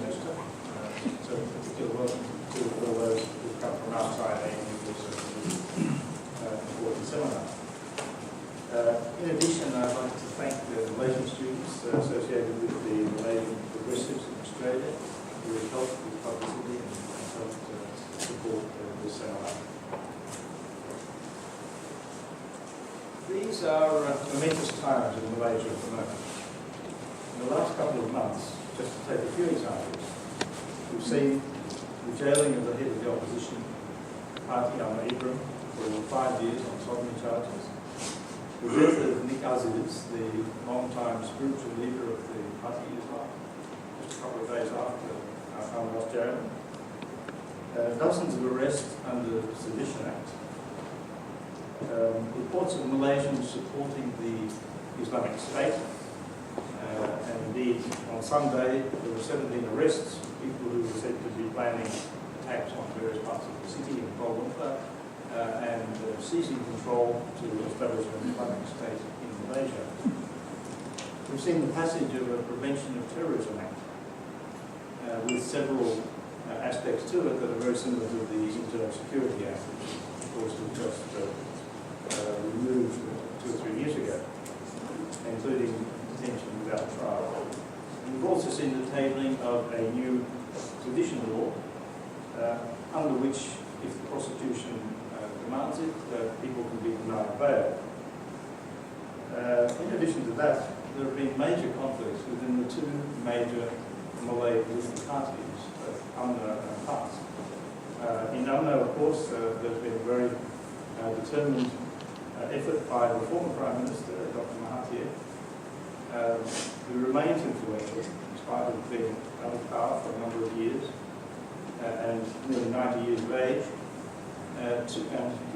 semester. So in particular, welcome to all those who come from outside ANU for this important seminar. In addition, I'd like to thank the Malaysian students associated with the Malaysian Progressives in Australia who have helped with publicity and helped support this seminar. These are momentous times in Malaysia at the moment. In the last couple of months, just to take a few examples, we've seen the jailing of the head of the opposition party, Ibrahim, for 5 years on sodomy charges. The death of Nick Aziz, the long-time spiritual leader of the party Islam, just a couple of days after our was jailed. Dozens of arrests under the Sedition Act. Reports of Malaysians supporting the Islamic State. And indeed, on Sunday, there were 17 arrests of people who were said to be planning attacks on various parts of the city in Kuala Lumpur and seizing control to establish an Islamic State in Malaysia. We've seen the passage of a Prevention of Terrorism Act with several aspects to it that are very similar to the Internal Security Act, which of course was just removed 2 or 3 years ago, including detention without trial. And we've also seen the tabling of a new sedition law under which, if the prosecution demands it, people can be denied bail. In addition to that, there have been major conflicts within the two major Malay political parties, UMNO and PAS. In UMNO, of course, there's been a very determined effort by the former Prime Minister, Dr. Mahathir, who remains influential in spite of being out of power for a number of years and nearly 90 years of age. And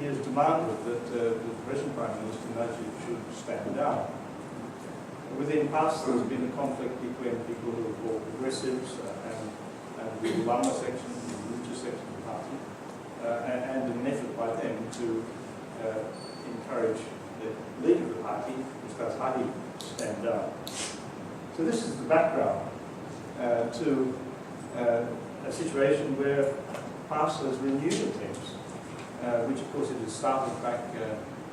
he has demanded that the present Prime Minister Najib should stand down. Within PAS, there's been a conflict between people who are called progressives and the ulama section, the religious section of the party, and an effort by them to encourage the leader of the party, Ustaz Hadi, to stand down. So this is the background to a situation where PAS has renewed attempts, which of course it had started back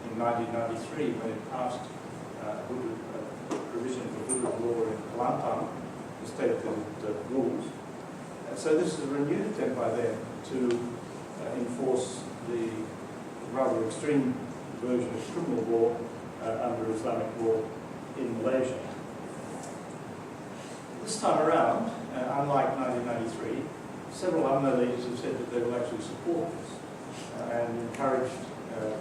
in 1993 when it passed provision for Hudud law in Kelantan, the state that rules. So this is a renewed attempt by them to enforce the rather extreme version of criminal law under Islamic law in Malaysia. This time around, unlike 1993, several UMNO leaders have said that they will actually support this and encouraged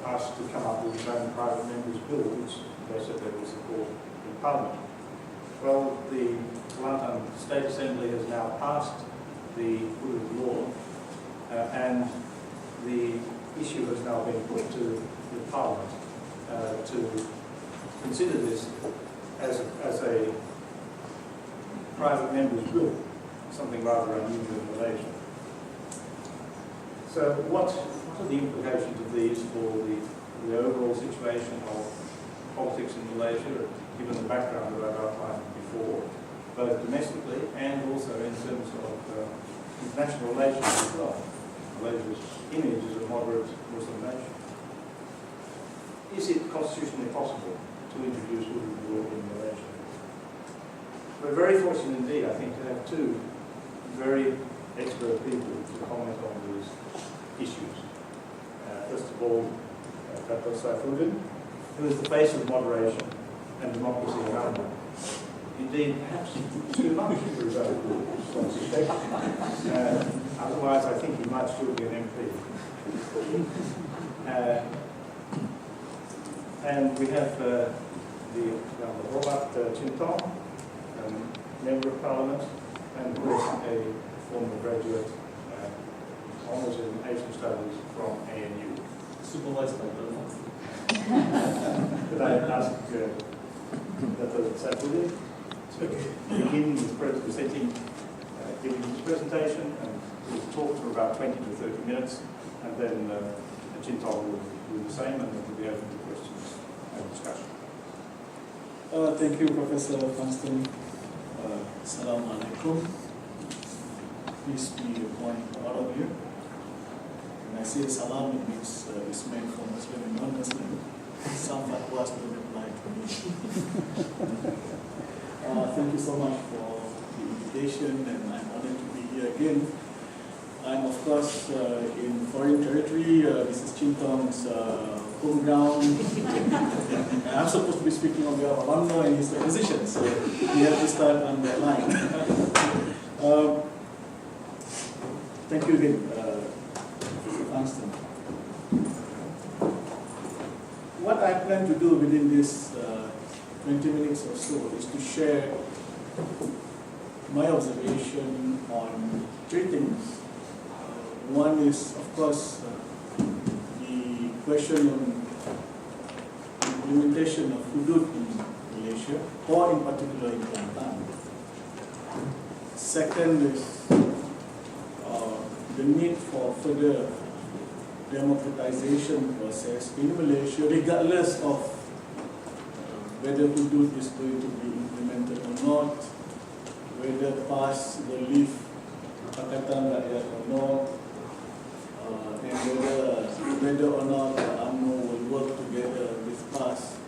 us to come up with their own private members' bill, which they said they will support in Parliament. Well, the Kelantan State Assembly has now passed the Hudud law and the issue has now been put to the Parliament to consider this as a private member's bill, something rather unusual in Malaysia. So what are the implications of these for the overall situation of politics in Malaysia, given the background that I've outlined before, both domestically and also in terms of international relations as well? Malaysia's image as a moderate Muslim nation. Is it constitutionally possible to introduce Hudud law in Malaysia? We're very fortunate indeed, I think, to have two very expert people to comment on these issues. First of all, Dato Saifuddin, who is the face of moderation and democracy in UMNO. Indeed, perhaps too much for his own good, otherwise I think he might still be an MP. And we have the Robert Tong, Member of Parliament, and of course a former graduate, honours in Asian Studies from ANU. Supervised by Dato. Could I ask Dato Saifuddin to begin with giving his presentation, and we'll talk for about 20 to 30 minutes, and then Tong will do the same, and then we'll be open to questions and discussion. Thank you, Professor Funston. Assalamu alaikum. Peace be upon all of you. When I say salam, it means it's meant for Muslim and non-Muslim. Some fatwas don't apply to me. Thank you so much for the invitation, and I'm honored to be here again. I'm of course in foreign territory. This is Tong's home ground. And I'm supposed to be speaking on behalf of UMNO, and he's the physician, so we have to start on that line. Thank you again, Funston. What I plan to do within this 20 minutes or so is to share my observation on three things. One is, of course, the question on implementation of Hudud in Malaysia, or in particular in Kelantan. Second is the need for further democratization process in Malaysia, regardless of whether Hudud is going to be implemented or not, whether PAS will leave Pakatan Rakyat or not, and whether or not UMNO will work together with PAS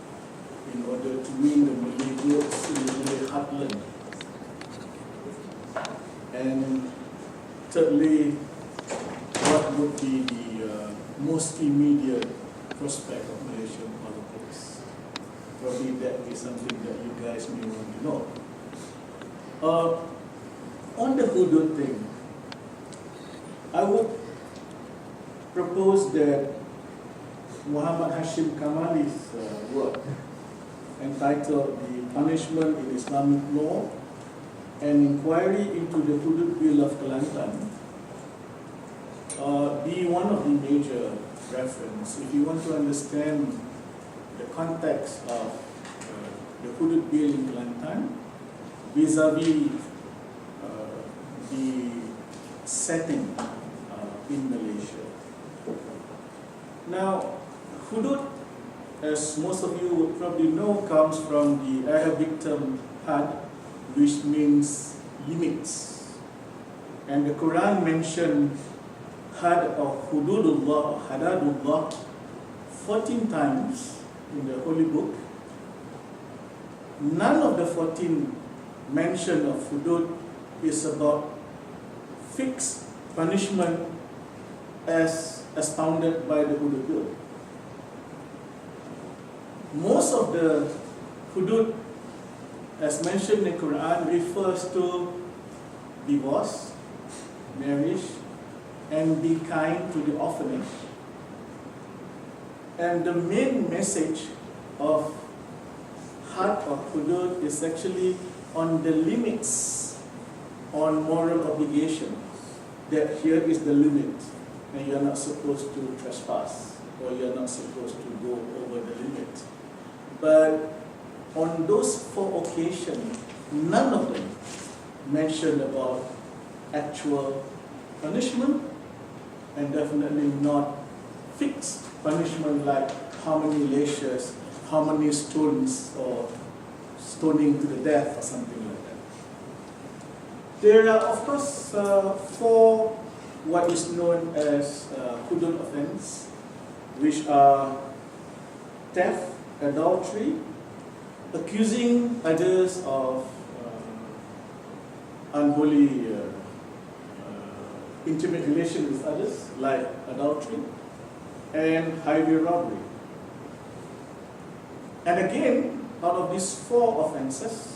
in order to win the Malay votes in the Malay heartland. And thirdly, what would be the most immediate prospect of Malaysian politics? Probably that is something that you guys may want to know. On the Hudud thing, I would propose that Muhammad Hashim Kamali's work entitled The Punishment in Islamic Law, an Inquiry into the Hudud Bill of Kelantan, be one of the major reference if you want to understand the context of the Hudud Bill in Kelantan vis-a-vis the setting in Malaysia. Now, Hudud, as most of you would probably know, comes from the Arabic term had, which means limits. And the Quran mentioned had or Hududullah, Hadadullah 14 times in the Holy Book. None of the 14 mention of Hudud is about fixed punishment as expounded by the Hudud Bill. Most of the Hudud, as mentioned in the Quran, refers to divorce, marriage, and be kind to the orphanage. And the main message of Had or Hudud is actually on the limits on moral obligation. That here is the limit, and you're not supposed to trespass, or you're not supposed to go over the limit. But on those 4 occasions, none of them mentioned about actual punishment, and definitely not fixed punishment like how many lashes, how many stones, or stoning to the death, or something like that. There are, of course, 4 what is known as Hudud offense, which are theft, adultery, accusing others of unholy intimate relation with others, like adultery, and highway robbery. And again, out of these 4 offenses,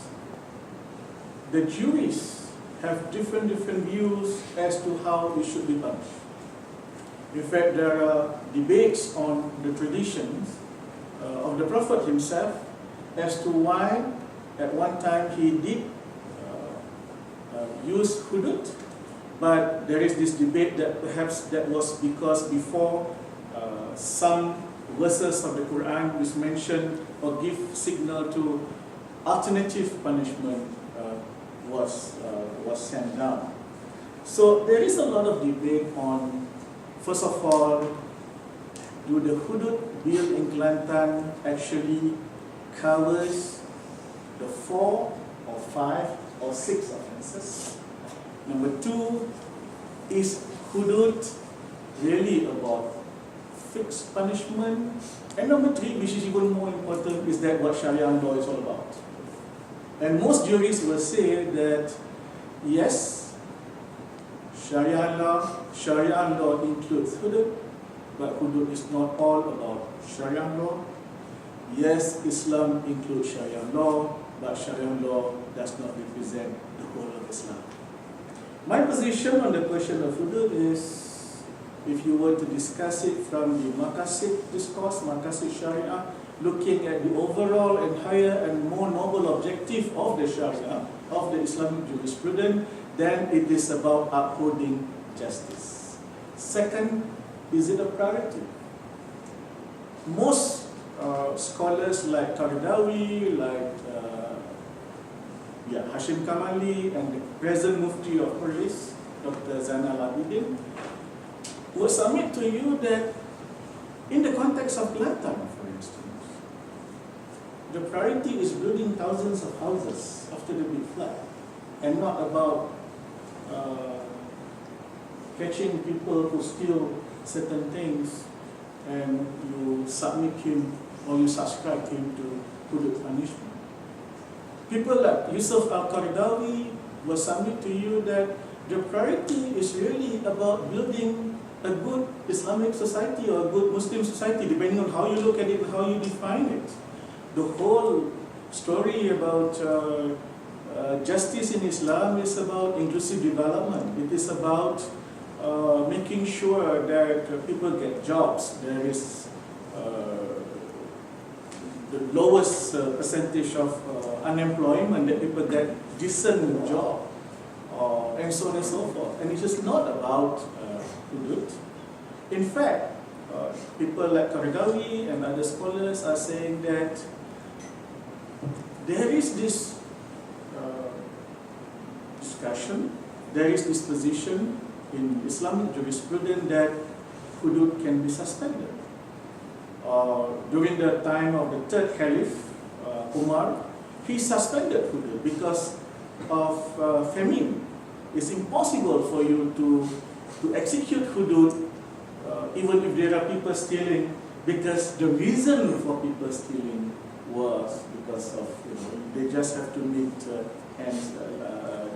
the juries have different views as to how it should be punished. In fact, there are debates on the traditions of the Prophet himself as to why at one time he did use Hudud, but there is this debate that perhaps that was because before some verses of the Quran which mention or give signal to alternative punishment was sent down. So there is a lot of debate on, first of all, do the Hudud Bill in Kelantan actually covers the 4 or 5 or 6 offences? Number 2, is hudud really about fixed punishment? And number three, which is even more important, is that what Sharia law is all about. And most jurists will say that yes, Sharia law includes hudud, but hudud is not all about Sharia law. Yes, Islam includes Sharia law, but Sharia law does not represent the whole of Islam. My position on the question of hudud is, if you were to discuss it from the Maqasid discourse, Maqasid Sharia, looking at the overall and higher and more noble objective of the Sharia, of the Islamic jurisprudence, then it is about upholding justice. Second, is it a priority? Most scholars like Qaradawi, like Hashim Kamali, and the present Mufti of Perlis, Dr. Zainal Abidin, will submit to you that in the context of Kelantan, for instance, the priority is building thousands of houses after the big flood, and not about catching people who steal certain things and you submit him or you subscribe him to hudud punishment. People like Yusuf Al-Qaradawi will submit to you that the priority is really about building a good Islamic society or a good Muslim society, depending on how you look at it and how you define it. The whole story about justice in Islam is about inclusive development. It is about making sure that people get jobs. There is the lowest percentage of unemployment, that people get decent job, and so on and so forth. And it is not about hudud. In fact, people like Qaradawi and other scholars are saying that there is this discussion, there is this position in Islamic jurisprudence that hudud can be suspended. During the time of the third caliph, Umar, he suspended hudud because of famine. It's impossible for you to execute hudud even if there are people stealing, because the reason for people stealing was because of, they just have to meet ends,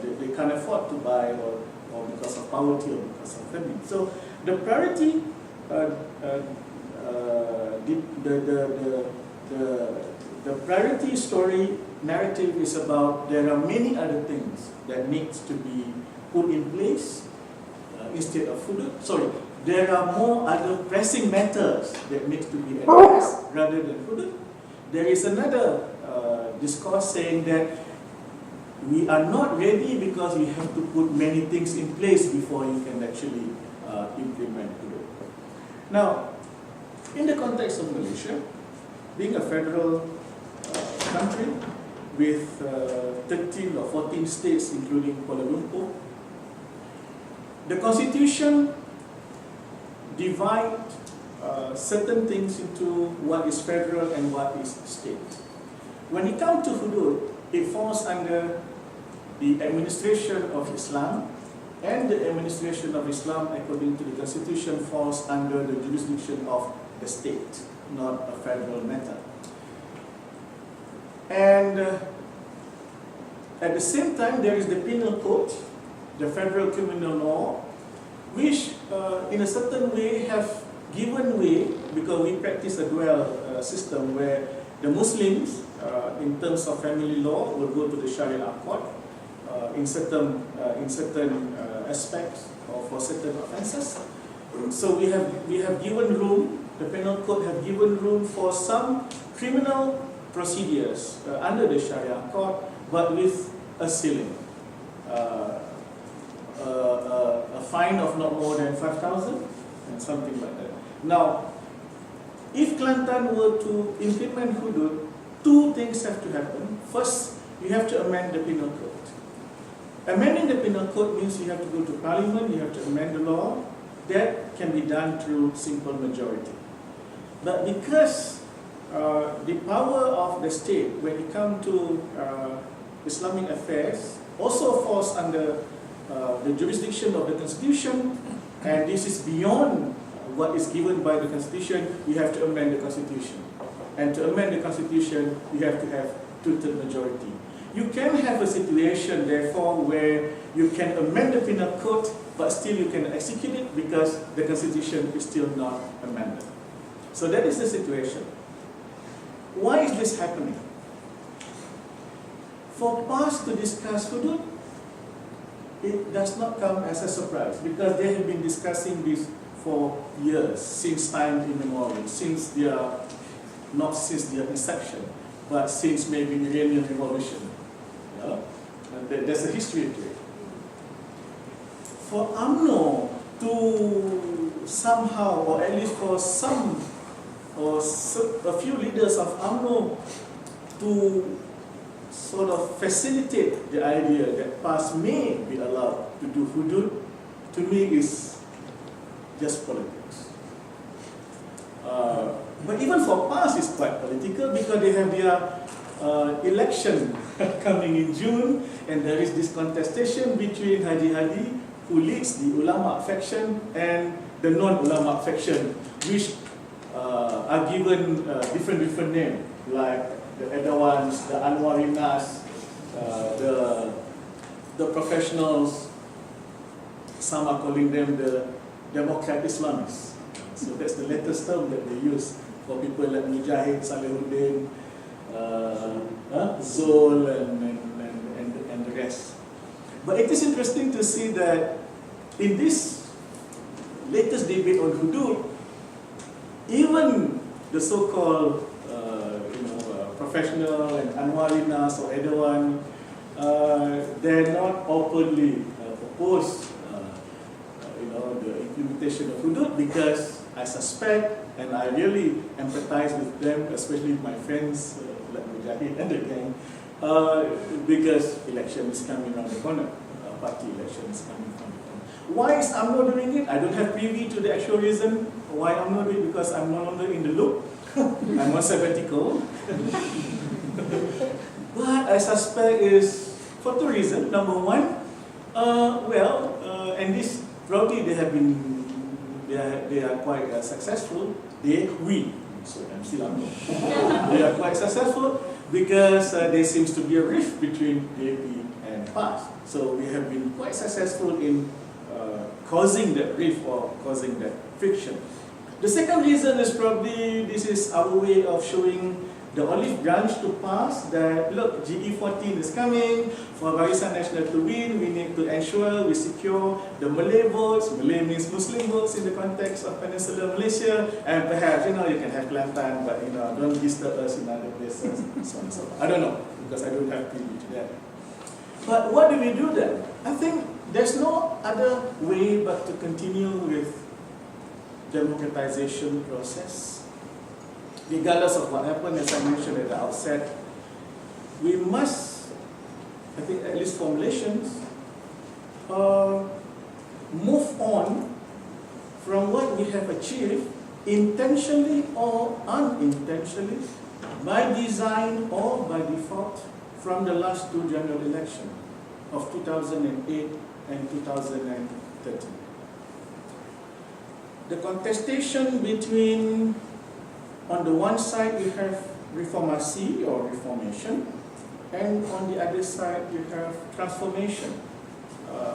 they can't afford to buy, or because of poverty or because of famine. So the priority, the priority story narrative is about there are many other things that needs to be put in place instead of hudud. Sorry, there are more other pressing matters that needs to be addressed rather than hudud. There is another discourse saying that we are not ready because we have to put many things in place before you can actually implement hudud. Now, in the context of Malaysia, being a federal country with 13 or 14 states including Kuala Lumpur, the constitution divides certain things into what is federal and what is state. When it comes to hudud, it falls under the administration of Islam, and the administration of Islam, according to the constitution, falls under the jurisdiction of the state, not a federal matter. And at the same time, there is the penal code, the federal criminal law, which in a certain way have given way, because we practice a dual system where the Muslims, in terms of family law, will go to the Sharia court in certain aspects or for certain offences. So we have given room, the penal code have given room for some criminal procedures under the Sharia court, but with a ceiling. A fine of not more than 5,000 and something like that. Now, if Kelantan were to implement hudud, two things have to happen. First, you have to amend the penal code. Amending the penal code means you have to go to parliament, you have to amend the law. That can be done through simple majority. But because the power of the state when it comes to Islamic affairs also falls under the jurisdiction of the Constitution, and this is beyond what is given by the Constitution. We have to amend the Constitution. And to amend the Constitution, you have to have two-thirds majority. You can have a situation, therefore, where you can amend the penal code, but still you can execute it because the Constitution is still not amended. So that is the situation. Why is this happening? For PAS to discuss Hudud, it does not come as a surprise because they have been discussing this for years, since time immemorial, since their, not since their inception, but since maybe the Iranian Revolution. Yeah? And there's a history to it. For UMNO to somehow, or at least for some, or a few leaders of UMNO to sort of facilitate the idea that PAS may be allowed to do Hudud, to me is just politics. But even for PAS, it's quite political because they have their election coming in June, and there is this contestation between Haji Hadi, who leads the ulama faction, and the non-ulama faction, which are given different names, like the Edawans, the Anwarinas, the professionals. Some are calling them the Democrat Islamists. So that's the latest term that they use for people like Mujahid, Saifuddin, Zul, and the rest. But it is interesting to see that in this latest debate on Hudud, even the so-called professional and Anwarinas or Edawan, they're not openly opposed the implementation of Hudud, because I suspect, and I really empathize with them, especially my friends like Mujahid and the gang, because election is coming around the corner, party election is coming around the corner. Why is UMNO doing it? I don't have privy to the actual reason why UMNO doing it, because I'm no longer in the loop. I'm on sabbatical. But I suspect is for two reasons. Number one, and this probably they are quite successful. We, so I'm still UMNO. They are quite successful because there seems to be a rift between DAP and PAS. So we have been quite successful in causing that rift or causing that friction. The second reason is probably this is our way of showing the olive branch to PAS that, look, GE14 is coming. For Barisan Nasional to win, we need to ensure we secure the Malay votes. Malay means Muslim votes in the context of Peninsular Malaysia. And perhaps, you can have Kelantan, but, don't disturb us in other places, so on and so forth. I don't know, because I don't have privy to that. But what do we do then? I think there's no other way but to continue with democratization process. Regardless of what happened, as I mentioned at the outset, we must, I think at least for Malaysians, move on from what we have achieved intentionally or unintentionally, by design or by default, from the last two general elections of 2008 and 2013. The contestation between, on the one side you have reformasi or reformation, and on the other side you have transformation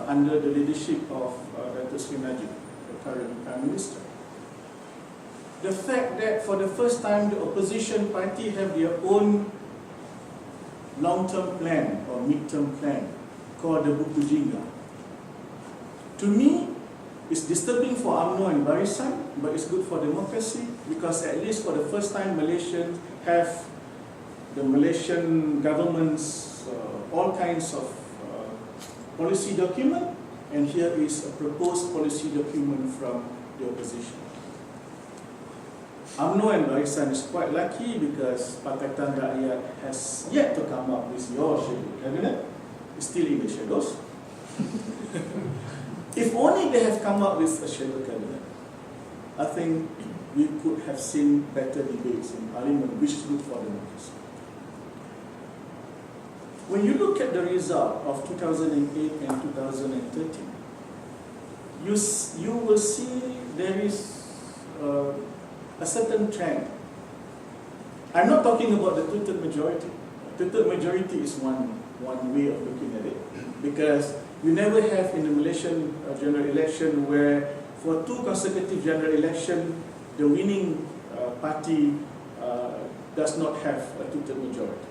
under the leadership of Dato Sri Najib, the current Prime Minister. The fact that for the first time the opposition party have their own long-term plan or mid-term plan called the Buku Jingga, to me, it's disturbing for UMNO and Barisan, but it's good for democracy because at least for the first time Malaysians have the Malaysian government's all kinds of policy document, and here is a proposed policy document from the opposition. UMNO and Barisan is quite lucky because Pakatan Rakyat has yet to come up with your schedule cabinet. It's still in the shadows. If only they have come up with a shadow cabinet, I think we could have seen better debates in Parliament, which is good for democracy. when you look at the result of 2008 and 2013, you will see there is a certain trend. I'm not talking about the two-third majority. Two-third majority is one way of looking at it, because you never have in the Malaysian general election where for 2 consecutive general elections, the winning party does not have a two-third majority.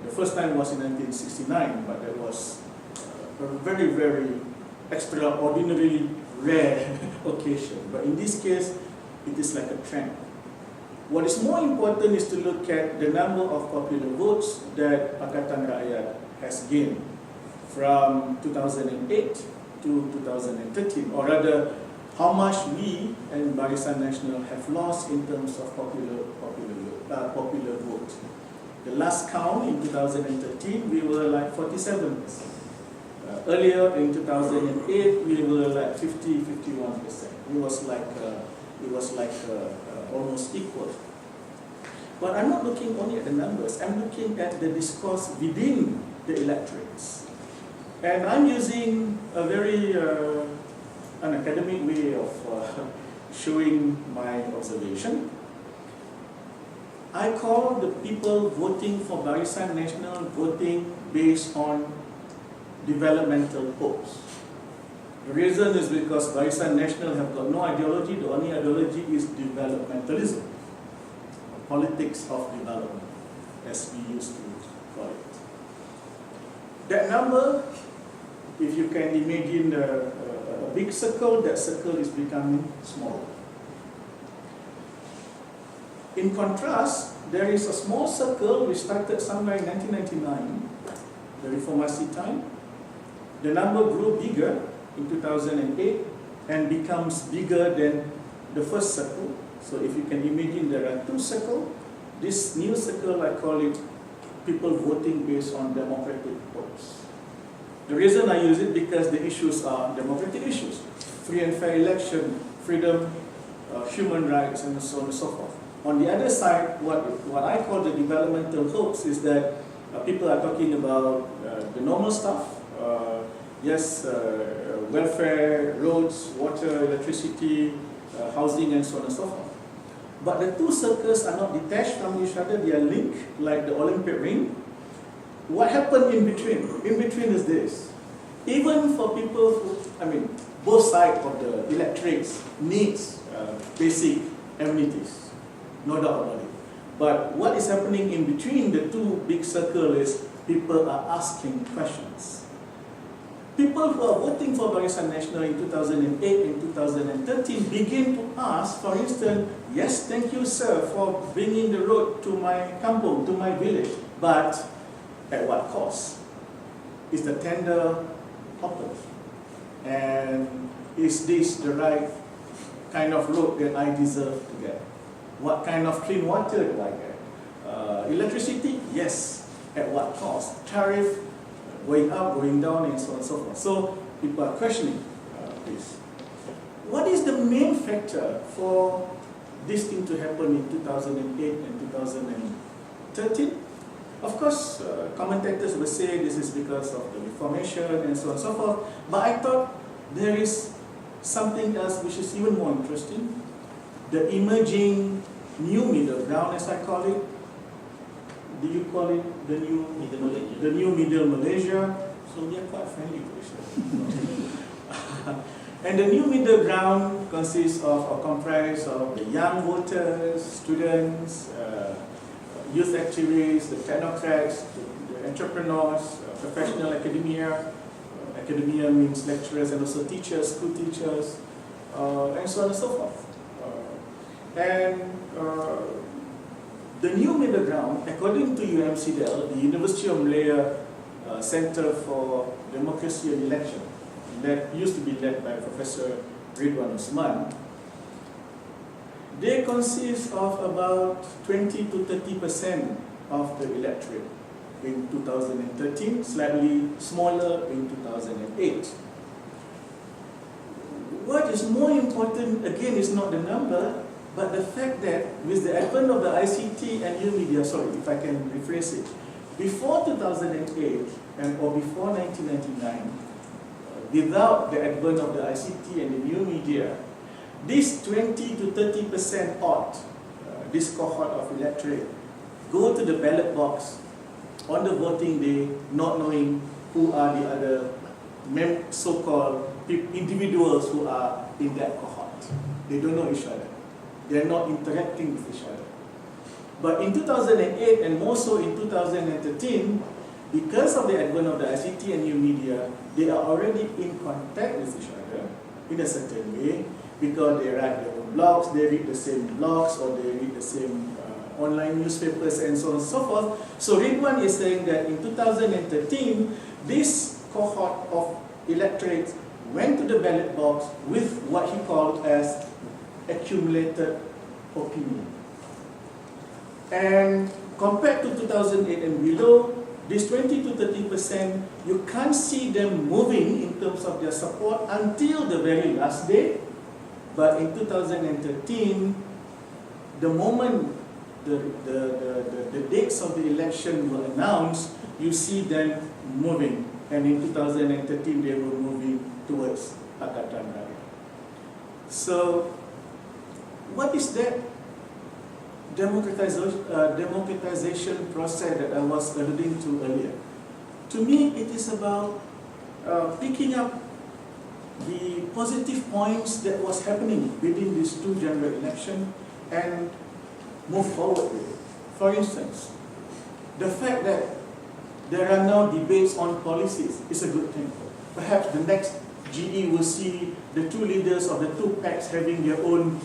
The first time was in 1969, but that was a very, very extraordinarily rare occasion. But in this case, it is like a trend. What is more important is to look at the number of popular votes that Pakatan Rakyat has gained from 2008 to 2013, or rather, how much we and Barisan Nasional have lost in terms of popular vote. The last count in 2013, we were like 47%. Earlier in 2008, we were like 51%. It was like almost equal. But I'm not looking only at the numbers. I'm looking at the discourse within the electorates. And I'm using a very an academic way of showing my observation. I call the people voting for Barisan Nasional voting based on developmental hopes. The reason is because Barisan Nasional have got no ideology. The only ideology is developmentalism, politics of development, as we used to call it. That number, if you can imagine a big circle, that circle is becoming smaller. In contrast, there is a small circle which started somewhere in 1999, the Reformasi time. The number grew bigger in 2008 and becomes bigger than the first circle. So if you can imagine, there are 2 circles. This new circle, I call it people voting based on democratic hopes. The reason I use it because the issues are democratic issues. Free and fair election, freedom, human rights, and so on and so forth. On the other side, what I call the developmental hopes is that people are talking about the normal stuff. Welfare, roads, water, electricity, housing, and so on and so forth. But the 2 circles are not detached from each other, they are linked like the Olympic ring. What happened in between? In between is this. Even for people who, both sides of the electorates needs basic amenities, no doubt about it. But what is happening in between the 2 big circles is people are asking questions. People who are voting for Barisan Nasional in 2008 and 2013 begin to ask, for instance, yes, thank you, sir, for bringing the road to my kampung, to my village, but at what cost? Is the tender open? And is this the right kind of road that I deserve to get? What kind of clean water do I get? Electricity? Yes. At what cost? Tariff? Going up, going down, and so on and so forth. So people are questioning this. What is the main factor for this thing to happen in 2008 and 2013? Of course, commentators will say this is because of the Reformation and so on and so forth. But I thought there is something else which is even more interesting. The emerging new middle ground, as I call it. Do you call it the new middle Malaysia? So we are quite friendly to each other. And the new middle ground consists of or comprises of the young voters, students, youth activists, the technocrats, the entrepreneurs, professional academia. Academia means lecturers and also teachers, school teachers, and so on and so forth. The new middle ground, according to UMCDL, the University of Malaya Center for Democracy and Election, that used to be led by Professor Ridwan Usman, they consist of about 20 to 30% of the electorate in 2013, slightly smaller in 2008. What is more important, again, is not the number, but the fact that with the advent of the ICT and new media, sorry if I can rephrase it, before 2008 or before 1999, without the advent of the ICT and the new media, this 20 to 30% odd, this cohort of electorate, go to the ballot box on the voting day, not knowing who are the other so-called individuals who are in that cohort. They don't know each other. They're not interacting with each other. But in 2008 and more so in 2013, because of the advent of the ICT and new media, they are already in contact with each other in a certain way, because they write their own blogs, they read the same blogs, or they read the same online newspapers and so on and so forth. So Ridwan is saying that in 2013, this cohort of electorates went to the ballot box with what he called as accumulated opinion. And compared to 2008 and below, this 20 to 30%, you can't see them moving in terms of their support until the very last day. But in 2013, the moment the dates of the election were announced, you see them moving. And in 2013, they were moving towards Pakatan Raya. So, what is that democratization process that I was alluding to earlier? To me, it is about picking up the positive points that was happening within these two general elections and move forward with it. For instance, the fact that there are now debates on policies is a good thing. Perhaps the next GE will see the two leaders of the two packs having their own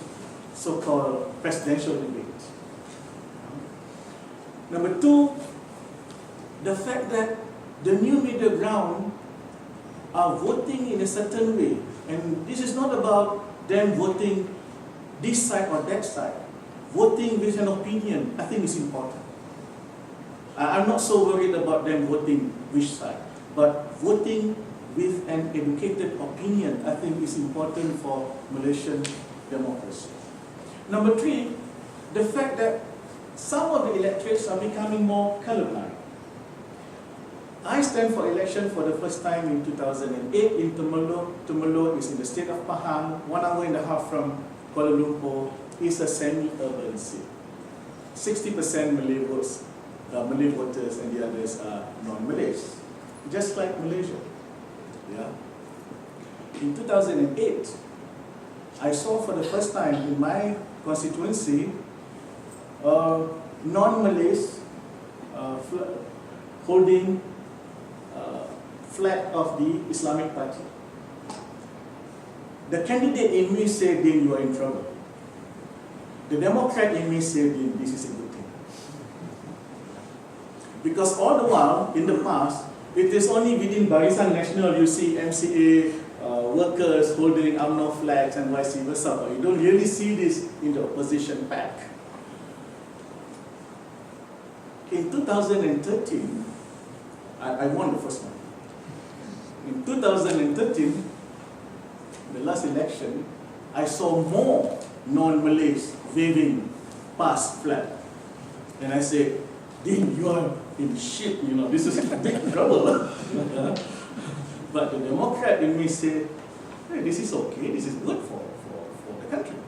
so-called presidential debate. Number two, the fact that the new middle ground are voting in a certain way. And this is not about them voting this side or that side. Voting with an opinion, I think is important. I'm not so worried about them voting which side, but voting with an educated opinion, I think is important for Malaysian democracy. Number three, the fact that some of the electorates are becoming more colorblind. I stand for election for the first time in 2008 in Temerloh. Temerloh is in the state of Pahang, 1.5 hours from Kuala Lumpur. It's a semi-urban city. 60% Malay votes, Malay voters, and the others are non-Malays, just like Malaysia. Yeah. In 2008, I saw for the first time in my constituency non-Malays holding flag of the Islamic Party. The candidate in me said, "Then you are in trouble." The Democrat in me said, "Then this is a good thing." Because all the while, in the past, it is only within Barisan Nasional you see MCA workers holding UMNO flags and vice versa, but you don't really see this in the opposition pack. In 2013, I won the first one. In 2013, the last election, I saw more non-Malays waving past flag. And I said, "Then you are in shit, you know, this is big trouble." But the Democrat in me said, "Hey, this is okay, this is good for the country."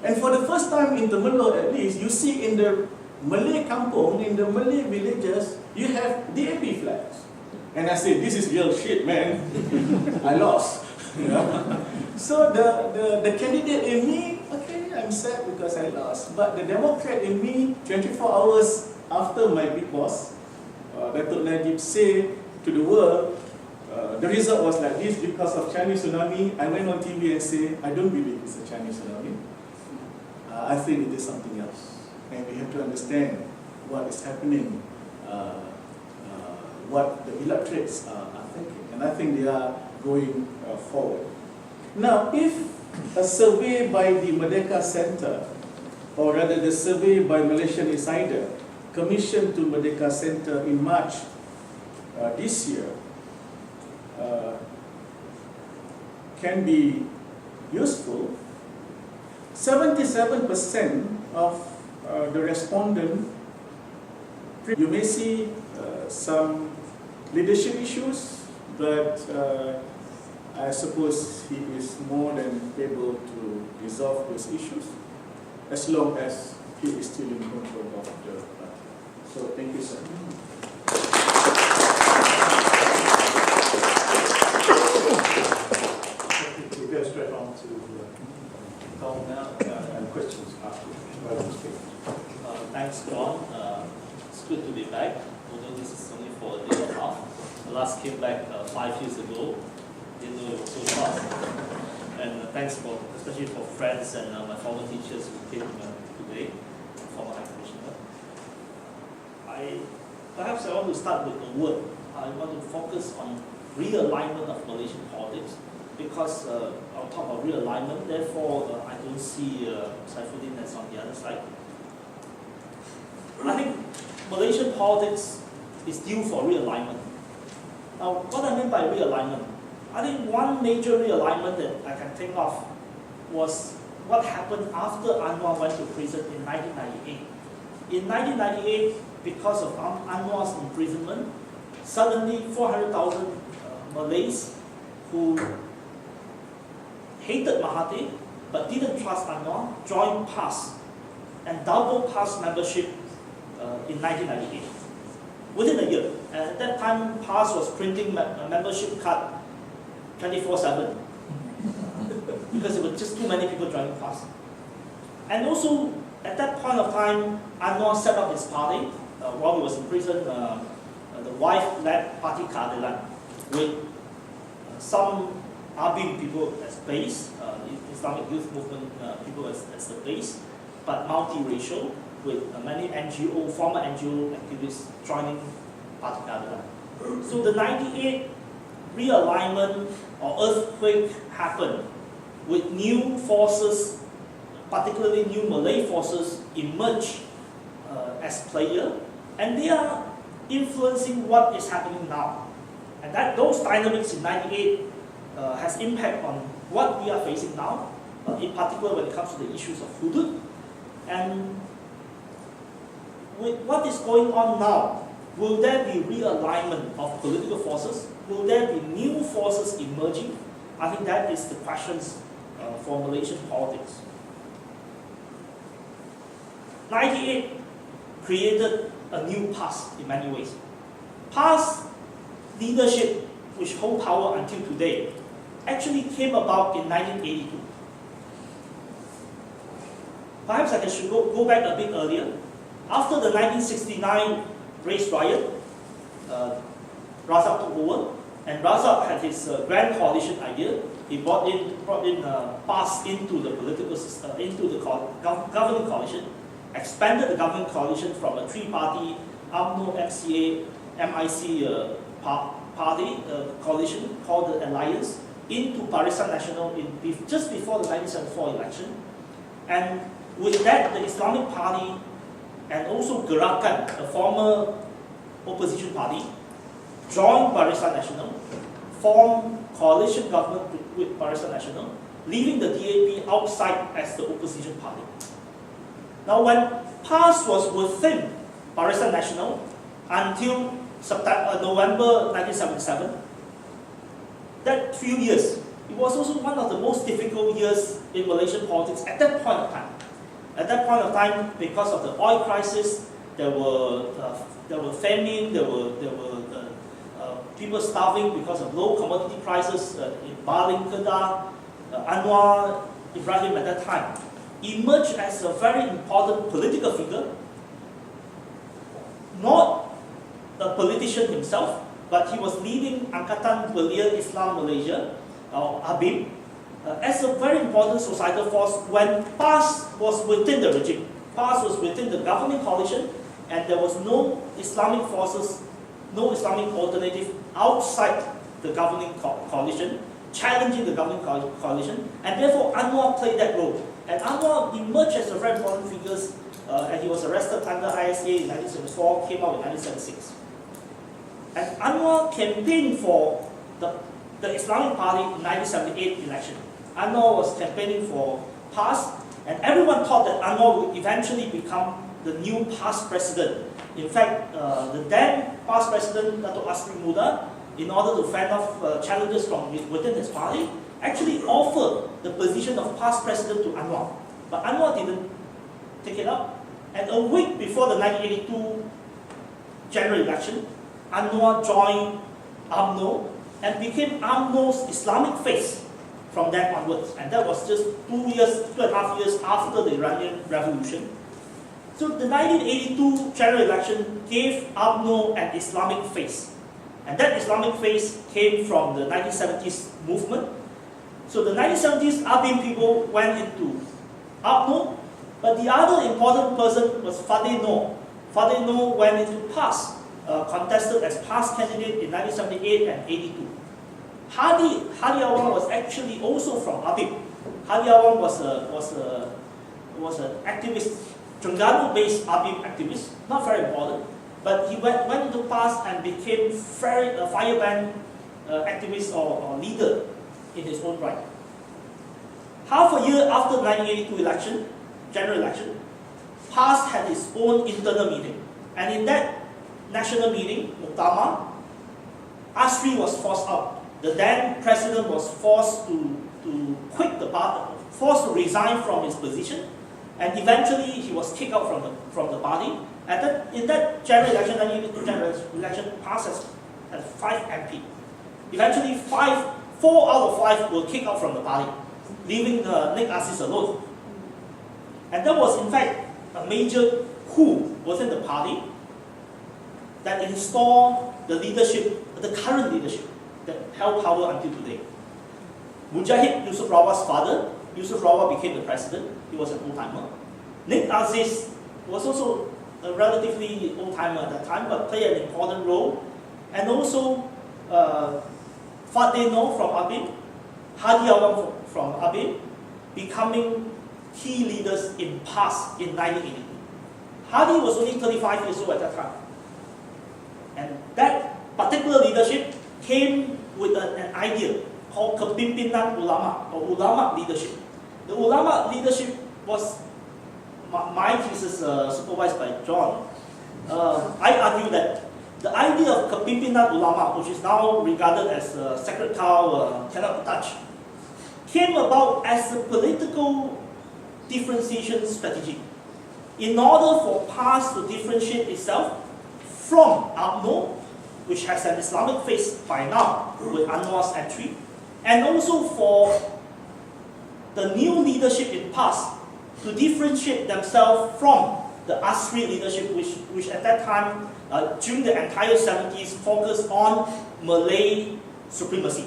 And for the first time in Temerloh at least, you see in the Malay kampung, in the Malay villages, you have DAP flags. And I said, "This is real shit, man." I lost. So the candidate in me, okay, I'm sad because I lost. But the Democrat in me, 24 hours after my big boss, Dato said to the world, the result was like this because of Chinese tsunami. I went on TV and said, "I don't believe it's a Chinese tsunami. I think it is something else." And we have to understand what is happening, what the electorates are thinking. And I think they are going forward. Now, if a survey by the Merdeka Center, or rather the survey by Malaysian Insider, commissioned to Merdeka Center in March this year, can be useful, 77% of the respondents You may see some leadership issues, but I suppose he is more than able to resolve those issues as long as he is still in control of the party. So thank you, sir. We'll go straight on to Tong now and questions after both speakers. Thanks, John. It's good to be back, although this is only for a day and a half. I last came back 5 years ago. Didn't know it was so fast. And thanks especially for friends and my former teachers who came today, former High Commissioner. Perhaps I want to start with a word. I want to focus on realignment of Malaysian politics, because I'll talk about realignment, therefore I don't see Saifuddin as on the other side. I think Malaysian politics is due for realignment. Now, what I mean by realignment, I think one major realignment that I can think of was what happened after Anwar went to prison in 1998. In 1998, because of Anwar's imprisonment, suddenly 400,000 Malays who hated Mahathir but didn't trust Anwar joined PAS and doubled PAS membership in 1998. Within a year. At that time, PAS was printing a membership card 24/7 because there were just too many people joining PAS. And also, at that point of time, Anwar set up his party while he was in prison. The wife led Parti Keadilan with some ABIM people as base, Islamic Youth Movement people as the base, but multiracial, with many former NGO activists joining Parti Keadilan. So the 98 realignment or earthquake happened with new forces, particularly new Malay forces, emerge as player, and they are influencing what is happening now. And those dynamics in 98 has impact on what we are facing now, in particular when it comes to the issues of Hudud. And with what is going on now, will there be realignment of political forces? Will there be new forces emerging? I think that is the questions for Malaysian politics. 98 created a new PAS in many ways. PAS leadership, which hold power until today, actually came about in 1982. Perhaps I should go back a bit earlier. After the 1969 race riot, Razak took over, and Razak had his grand coalition idea. He brought in PAS into the political system, into the governing coalition, expanded the governing coalition from a three-party UMNO, MCA, MIC party coalition called the Alliance into Barisan Nasional just before the 1974 election. And with that, the Islamic Party and also Gerakan, a former opposition party, joined Barisan Nasional, formed coalition government with Barisan Nasional, leaving the DAP outside as the opposition party. Now, when PAS was within Barisan Nasional until November 1977, that few years, it was also one of the most difficult years in Malaysian politics at that point of time. At that point of time, because of the oil crisis, there were famine, there were people starving because of low commodity prices in Baling, Kedah. Anwar Ibrahim at that time emerged as a very important political figure, not a politician himself, but he was leading Angkatan Belia Islam Malaysia, or ABIM, as a very important societal force when PAS was within the regime. PAS was within the governing coalition, and there was no Islamic forces, no Islamic alternative outside the governing coalition, challenging the governing coalition, and therefore Anwar played that role. And Anwar emerged as a very important figure, and he was arrested under ISA in 1974, came out in 1976. And Anwar campaigned for the Islamic Party in 1978 election. Anwar was campaigning for PAS, and everyone thought that Anwar would eventually become the new PAS president In fact, the then past president, Dato Muda, in order to fend off challenges from within his party, actually offered the position of past president to Anwar. But Anwar didn't take it up. And a week before the 1982 general election, Anwar joined UMNO and became UMNO's Islamic face from then onwards. And that was just 2.5 years after the Iranian Revolution. So the 1982 general election gave UMNO an Islamic face. And that Islamic face came from the 1970s movement. So the 1970s Abim people went into UMNO, but the other important person was Fadil Noor. Fadil Noor went into PAS, contested as PAS candidate in 1978 and 82. Hadi Awang was actually also from Abim. Hadi Awang was an activist, Terengganu-based Abim activist, not very important, but he went into PAS and became a fireman activist or leader in his own right. Half a year after the 1982 general election, PAS had its own internal meeting. And in that national meeting, Muktamar, Asri was forced out. The then president was forced to quit the party, forced to resign from his position, and eventually he was kicked out from the party. And in that general election, 1982 general election, PAS had 5 MP. Eventually, 4 out of 5 were kicked out from the party, leaving Nick Aziz alone. And that was, in fact, a major coup within the party that installed the leadership, the current leadership, that held power until today. Mujahid, Yusuf Rawa's father, Yusuf Rawa became the president. He was an old-timer. Nick Aziz was also a relatively old-timer at that time, but played an important role. And also, Fadil Noor from Abim, Hadi Awang from Abim, becoming key leaders in PAS in 1982. Hadi was only 35 years old at that time. And that particular leadership came with an idea called Kepimpinan Ulama, or Ulama leadership. The Ulama leadership was, my thesis supervised by John. I argue that the idea of Kepimpinan Ulama, which is now regarded as a sacred cow, cannot be touched, came about as a political differentiation strategy. In order for PAS to differentiate itself from UMNO, which has an Islamic face by now with Anwar's entry, and also for the new leadership in PAS to differentiate themselves from the Asri leadership, which at that time, during the entire 70s, focused on Malay supremacy.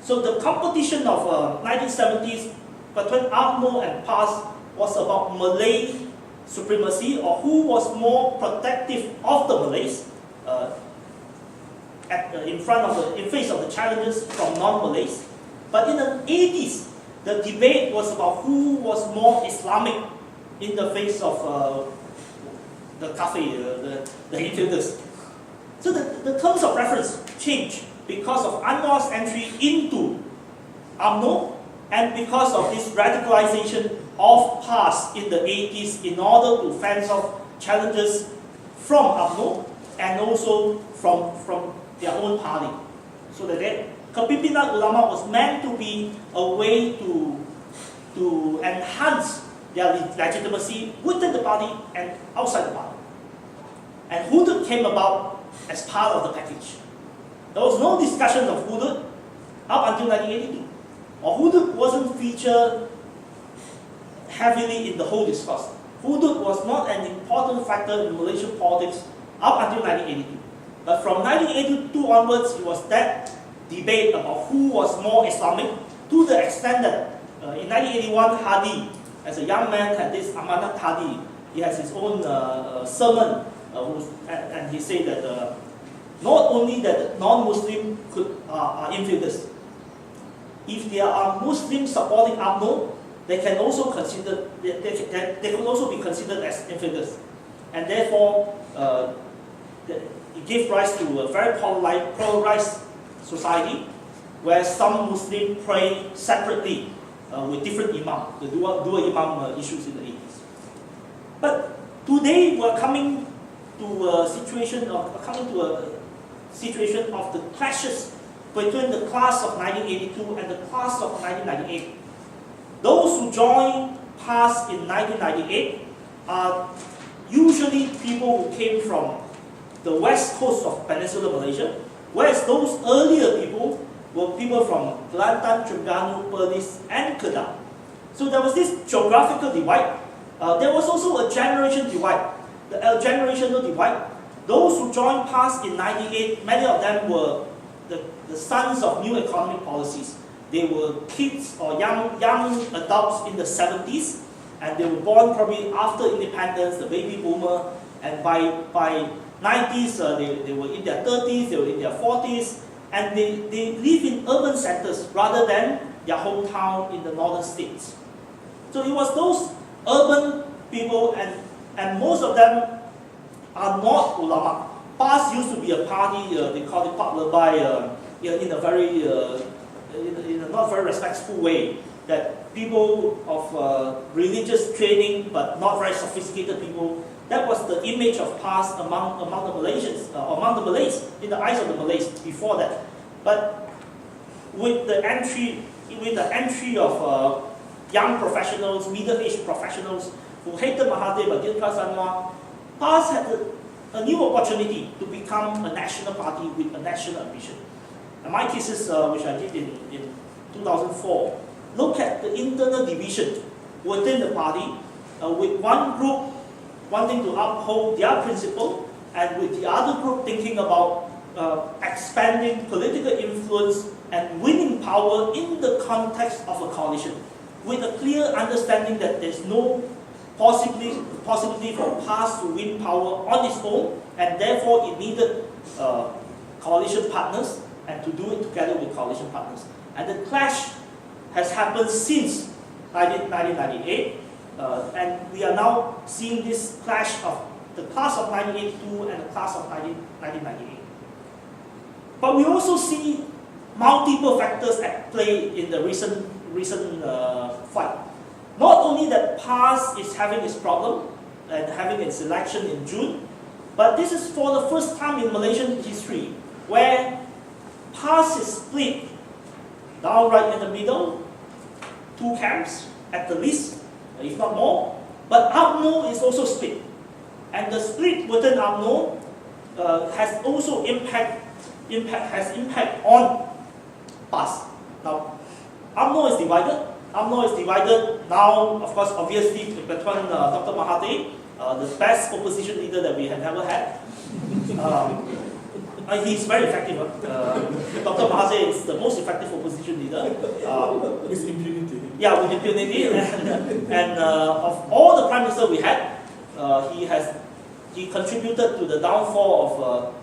So the competition of 1970s between UMNO and PAS was about Malay supremacy, or who was more protective of the Malays in face of the challenges from non-Malays. But in the 80s, the debate was about who was more Islamic in the face of the kafir, the infidels. So the terms of reference changed because of Anwar's entry into UMNO and because of this radicalization of PAS in the 80s in order to fend off challenges from UMNO and also from their own party. So that Kepimpinan Ulama was meant to be a way to enhance their legitimacy within the party and outside the party. And Hudud came about as part of the package. There was no discussion of Hudud up until 1982. Or Hudud wasn't featured heavily in the whole discourse. Hudud was not an important factor in Malaysian politics up until 1982. But from 1982 onwards, it was that debate about who was more Islamic, to the extent that in 1981, Hadi, as a young man, had this Amanat Hadi. He has his own sermon, and he said that not only that non-Muslim are infidels, if there are Muslims supporting UMNO, they can also consider they could also be considered as infidels, and therefore it gave rise to a very polarized society, where some Muslims pray separately with different imam, the dual imam issues in the 80s. But today we're coming to a situation of the clashes between the class of 1982 and the class of 1998. Those who joined PAS in 1998 are usually people who came from the west coast of Peninsular Malaysia, whereas those earlier people were people from Kelantan, Terengganu, Perlis, and Kedah. So there was this geographical divide. There was also a generation divide, generational divide. Those who joined PAS in 98, many of them were the sons of new economic policies. They were kids or young adults in the 70s, and they were born probably after independence, the baby boomer, and by 90s, they were in their 30s, they were in their 40s, and they live in urban centers rather than their hometown in the northern states. So it was those urban people, and most of them are not ulama. PAS used to be a party, they called it Pak Lebai, in a very, in a not very respectful way, that people of religious training but not very sophisticated people, that was the image of PAS among the Malaysians, among the Malays, in the eyes of the Malays before that. But with the entry of young professionals, middle-aged professionals who hated Mahathir but didn't trust Anwar, PAS had a new opportunity to become a national party with a national ambition. And my thesis, which I did in 2004, look at the internal division within the party, with one group wanting to uphold their principle, and with the other group thinking about expanding political influence and winning power in the context of a coalition, with a clear understanding that there's no possibility for PAS to win power on its own, and therefore it needed coalition partners, and to do it together with coalition partners. And the clash has happened since 1998, and we are now seeing this clash of the class of 1982 and the class of 1998. But we also see multiple factors at play in the recent fight. Not only that PAS is having its problem and having its election in June, but this is for the first time in Malaysian history where PAS is split down right in the middle, two camps at the least, if not more. But UMNO is also split, and the split within UMNO has also impact on PAS. Now, UMNO is divided. UMNO is divided now, of course, obviously, between Dr. Mahathir, the best opposition leader that we have never had. He's very effective. Dr. Mahathir is the most effective opposition leader. With impunity. Yeah, with impunity. And of all the prime ministers we had, he contributed to the downfall of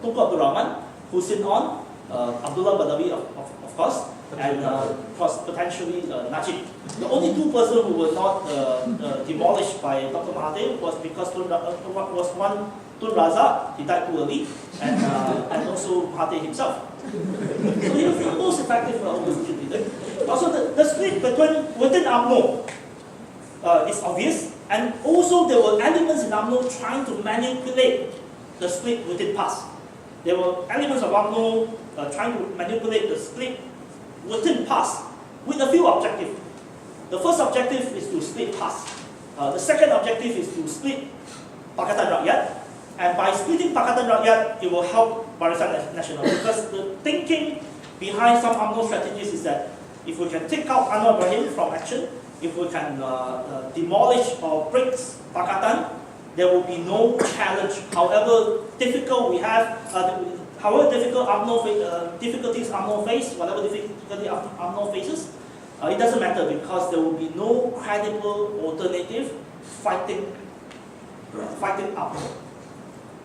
Tunku Abdul Rahman, Hussein On, Abdullah Badawi, of course, and potentially Najib. The only two persons who were not demolished by Dr. Mahathir was because Tun Razak, he died too early, and also Mahathir himself. So he was the most effective opposition leader. Also, the split within UMNO is obvious, and also there were elements in UMNO trying to manipulate the split within PAS. There were elements of UMNO trying to manipulate the split within PAS with a few objectives. The first objective is to split PAS. The second objective is to split Pakatan Rakyat. And by splitting Pakatan Rakyat, it will help Barisan Nasional. Because the thinking behind some UMNO strategies is that if we can take out Anwar Ibrahim from action, if we can demolish or break Pakatan, there will be no challenge. However difficult we have, however difficult difficulties UMNO face, whatever difficulty UMNO faces, it doesn't matter because there will be no credible alternative fighting UMNO.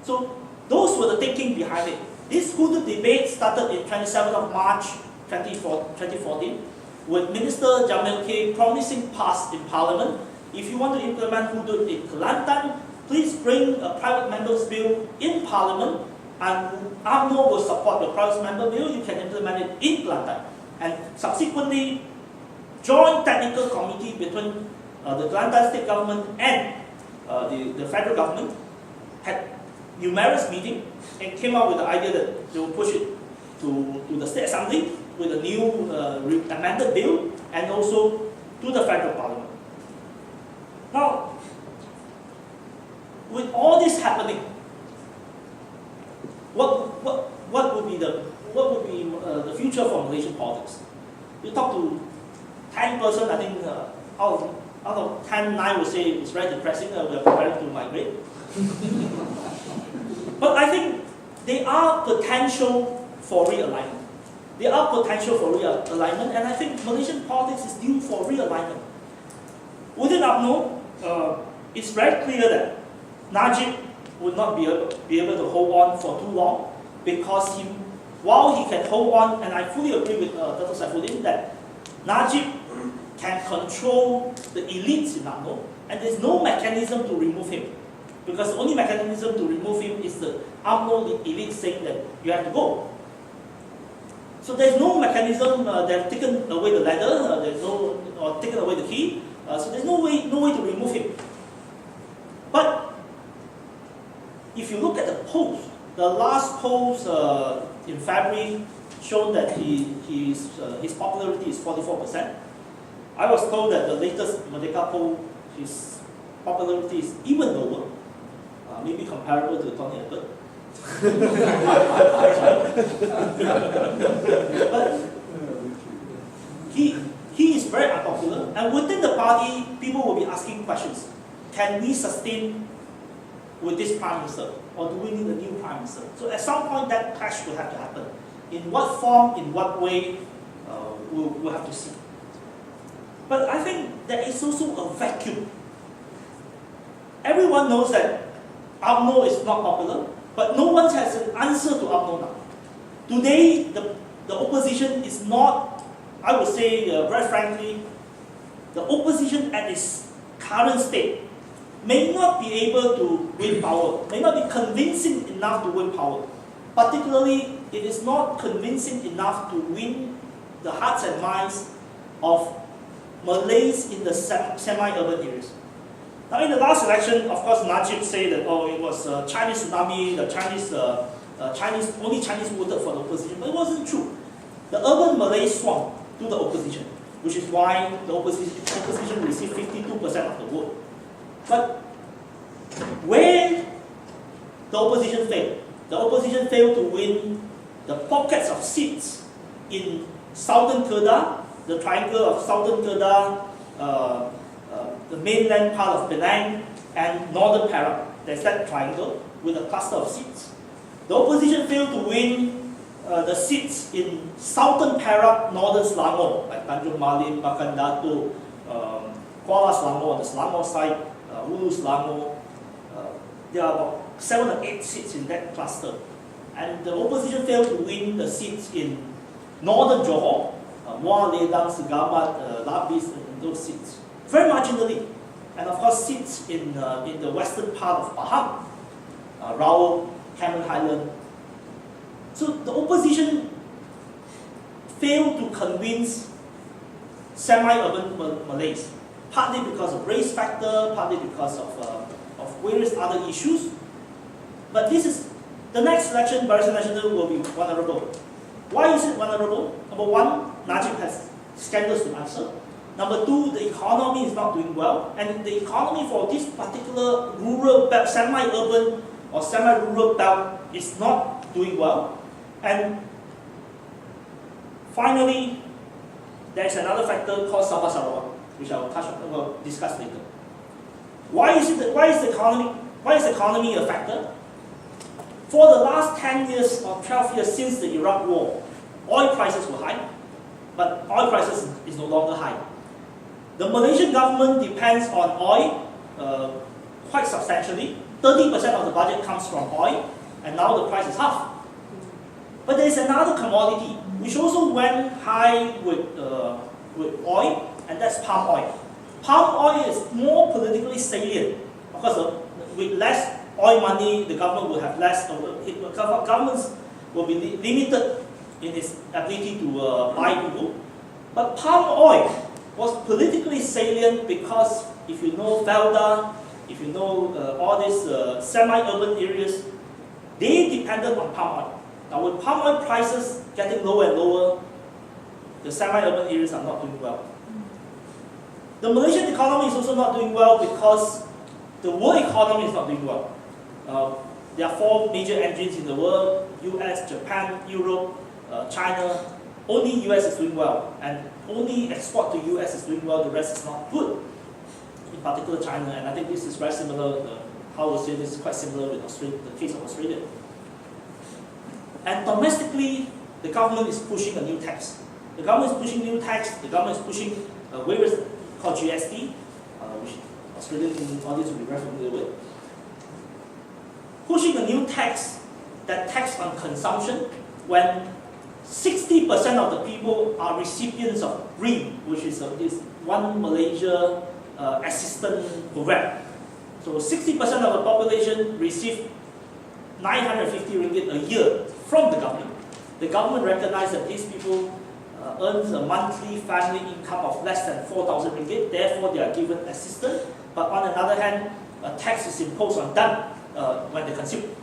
So those were the thinking behind it. This Hudud debate started in 27th of March 2014 with Minister Jamil K promising PAS in Parliament. If you want to implement Hudud in Kelantan, please bring a private member's bill in Parliament, and UMNO will support the private member bill. You can implement it in Kelantan. And subsequently, joint technical committee between the Kelantan state government and the federal government had numerous meetings and came up with the idea that they will push it to the State Assembly with a new amended bill and also to the Federal Parliament. Now, with all this happening, what would be the future for Malaysian politics? You talk to 10 person, I think out of 10, 9 will say it's very depressing. We are preparing to migrate. But I think there are potential for realignment. There are potential for realignment, and I think Malaysian politics is due for realignment. Within UMNO, it's very clear that Najib would not be able to hold on for too long, because while he can hold on, and I fully agree with Dato Saifuddin that Najib can control the elites in UMNO, and there's no mechanism to remove him. Because the only mechanism to remove him is the UMNO elite saying that you have to go. So there's no mechanism, they've taken away the ladder, or taken away the key, so there's no way to remove him. But if you look at the polls, the last polls in February showed that his popularity is 44%. I was told that the latest Merdeka poll, his popularity is even lower, maybe comparable to Tony Albert. But he is very unpopular, and within the party, people will be asking questions. Can we sustain with this Prime Minister, or do we need a new Prime Minister? So at some point, that clash will have to happen. In what form, in what way, we'll have to see. But I think there is also a vacuum. Everyone knows that UMNO is not popular, but no one has an answer to UMNO now. Today, the opposition is not, I would say very frankly, the opposition at its current state may not be able to win power, may not be convincing enough to win power. Particularly, it is not convincing enough to win the hearts and minds of Malays in the semi-urban areas. Now, in the last election, of course, Najib said that it was Chinese tsunami, the only Chinese voted for the opposition, but it wasn't true. The urban Malays swung to the opposition, which is why the opposition received 52% of the vote. But where the opposition failed to win the pockets of seats in southern Kedah, the triangle of southern Kedah, the mainland part of Penang, and northern Perak. There's that triangle with a cluster of seats. The opposition failed to win the seats in southern Perak, northern Selangor, like Tanjung Malim, Makan Dato, Kuala Selangor on the Selangor side, Hulu Selangor. There are about 7 or 8 seats in that cluster. And the opposition failed to win the seats in northern Johor, Muar, Ledang, Segamat, Lapis, and those seats. Very marginally. And of course, seats in the western part of Pahang, Rawal, Cameron Highland. So the opposition failed to convince semi-urban Malays, partly because of race factor, partly because of various other issues. But the next election, Barisan Nasional will be vulnerable. Why is it vulnerable? Number one, Najib has scandals to answer. Number two, the economy is not doing well, and the economy for this particular rural belt, semi-urban or semi-rural belt is not doing well. And finally, there is another factor called Sabah Sarawak, which I will discuss later. Why is the economy a factor? For the last 10 years or 12 years since the Iraq War, oil prices were high, but oil prices is no longer high. The Malaysian government depends on oil quite substantially. 30% of the budget comes from oil, and now the price is half. But there is another commodity which also went high with oil, and that's palm oil. Palm oil is more politically salient because with less oil money, the government will have less. Governments will be limited in its ability to buy people. But palm oil was politically salient because if you know Felda, if you know all these semi-urban areas, they depended on palm oil. Now with palm oil prices getting lower and lower, the semi-urban areas are not doing well. The Malaysian economy is also not doing well because the world economy is not doing well. There are 4 major engines in the world: US, Japan, Europe, China. Only US is doing well, and only export to US is doing well, the rest is not good. In particular China, and I think this is very similar, how Australia is quite similar with Australia, the case of Australia. And domestically, the government is pushing a new tax. The government is pushing new tax, the government is pushing various called GST, which Australian audience will be very familiar with. Pushing a new tax, that tax on consumption, when 60% of the people are recipients of REAM, which is this One Malaysia assistance program. So 60% of the population receive 950 ringgit a year from the government. The government recognizes that these people earn a monthly family income of less than 4,000 ringgit, therefore they are given assistance. But on another hand, a tax is imposed on them when they consume.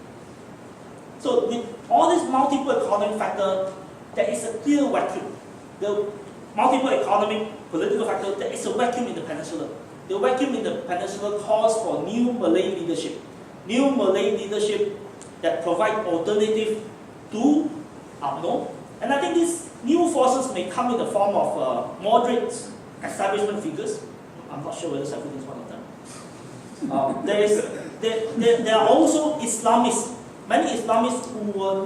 So with all these multiple economic factors, there is a clear vacuum. The multiple economic, political factor, there is a vacuum in the peninsula. The vacuum in the peninsula calls for new Malay leadership. New Malay leadership that provide alternative to UMNO. And I think these new forces may come in the form of moderate establishment figures. I'm not sure whether Saifuddin is one of them. There are also Islamists, many Islamists who are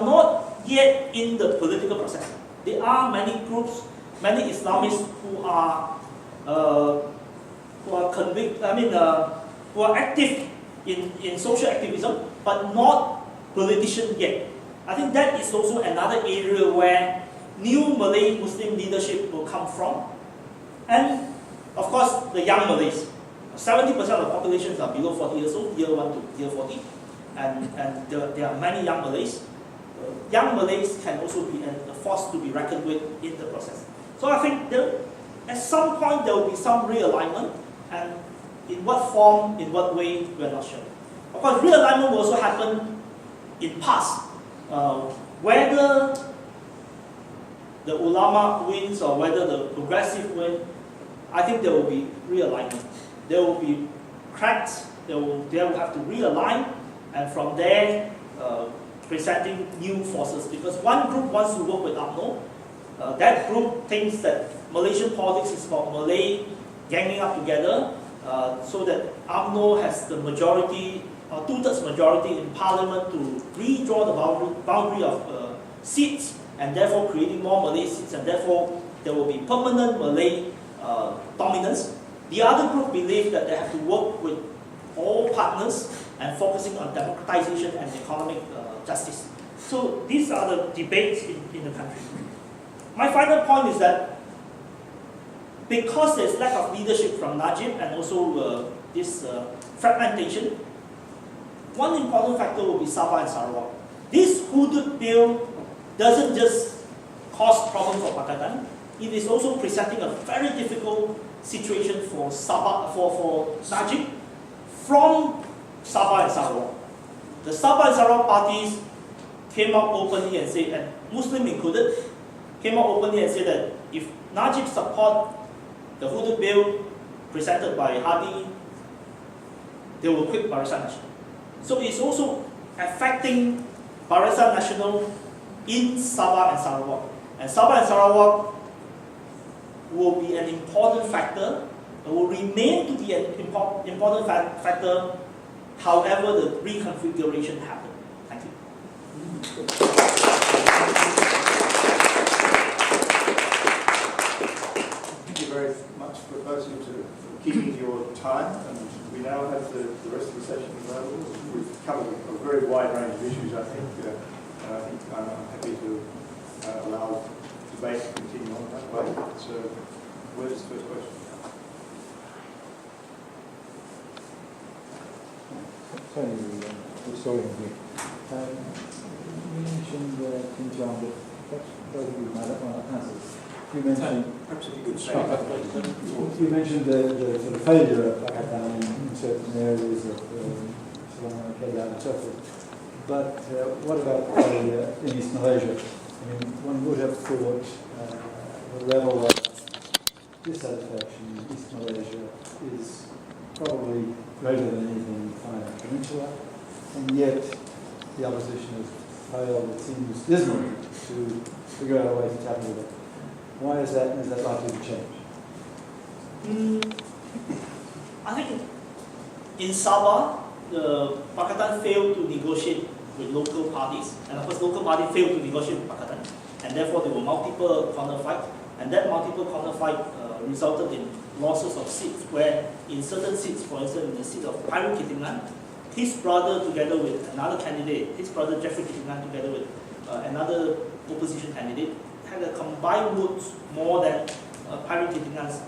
not yet in the political process. There are many groups, many Islamists who are who are active in social activism, but not politicians yet. I think that is also another area where new Malay Muslim leadership will come from. And of course, the young Malays. 70% of the populations are below 40 years old, year 1 to year 40. And there are many young Malays. Young Malays can also be a force to be reckoned with in the process. So I think at some point there will be some realignment, and in what form, in what way, we are not sure. Of course, realignment will also happen in past. Whether the ulama wins or whether the progressive win, I think there will be realignment. There will be cracks, they will have to realign, and from there, presenting new forces. Because one group wants to work with UMNO, that group thinks that Malaysian politics is about Malay ganging up together, so that UMNO has the majority, or 2/3 majority in parliament to redraw the boundary of seats, and therefore creating more Malay seats, and therefore there will be permanent Malay dominance. The other group believe that they have to work with all partners and focusing on democratization and economic justice. So these are the debates in the country. My final point is that because there's lack of leadership from Najib and also this fragmentation, one important factor will be Sabah and Sarawak. This Hudud bill doesn't just cause problems for Pakatan, it is also presenting a very difficult situation for Sabah, for Najib from Sabah and Sarawak. The Sabah and Sarawak parties came out openly and said, and Muslim included, came out openly and said that if Najib support the Hudud bill presented by Hadi, they will quit Barisan Nasional. So it's also affecting Barisan Nasional in Sabah and Sarawak. And Sabah and Sarawak will be an important factor, will remain to be an important factor however the reconfiguration happens. Thank you. Thank you very much for both of you for keeping your time, and we now have the rest of the session available. We've covered a very wide range of issues, I think, and I think I'm happy to allow debate to continue on that way. So, where's the first question? Sorry, historian here. You mentioned Kim Jong, but perhaps those of you who might not answer. You mentioned, perhaps if you could say you mentioned the sort of failure of Pakistan in certain areas of Islam and so forth. But what about in East Malaysia? I mean, one would have thought the level of dissatisfaction in East Malaysia is probably greater than anything in the Thailand Peninsula, and yet the opposition has failed, it seems, dismally to figure out a way to tackle it. Why is that, and is that likely to change? I think in Sabah, the Pakatan failed to negotiate with local parties, and of course local parties failed to negotiate with Pakatan, and therefore there were multiple corner fights, and that multiple corner fight resulted in losses of seats, where in certain seats, for instance in the seat of Pairu Kitingan, his brother together with another candidate, his brother Jeffrey Kitingan together with another opposition candidate, had a combined votes more than Pairu Kitingan's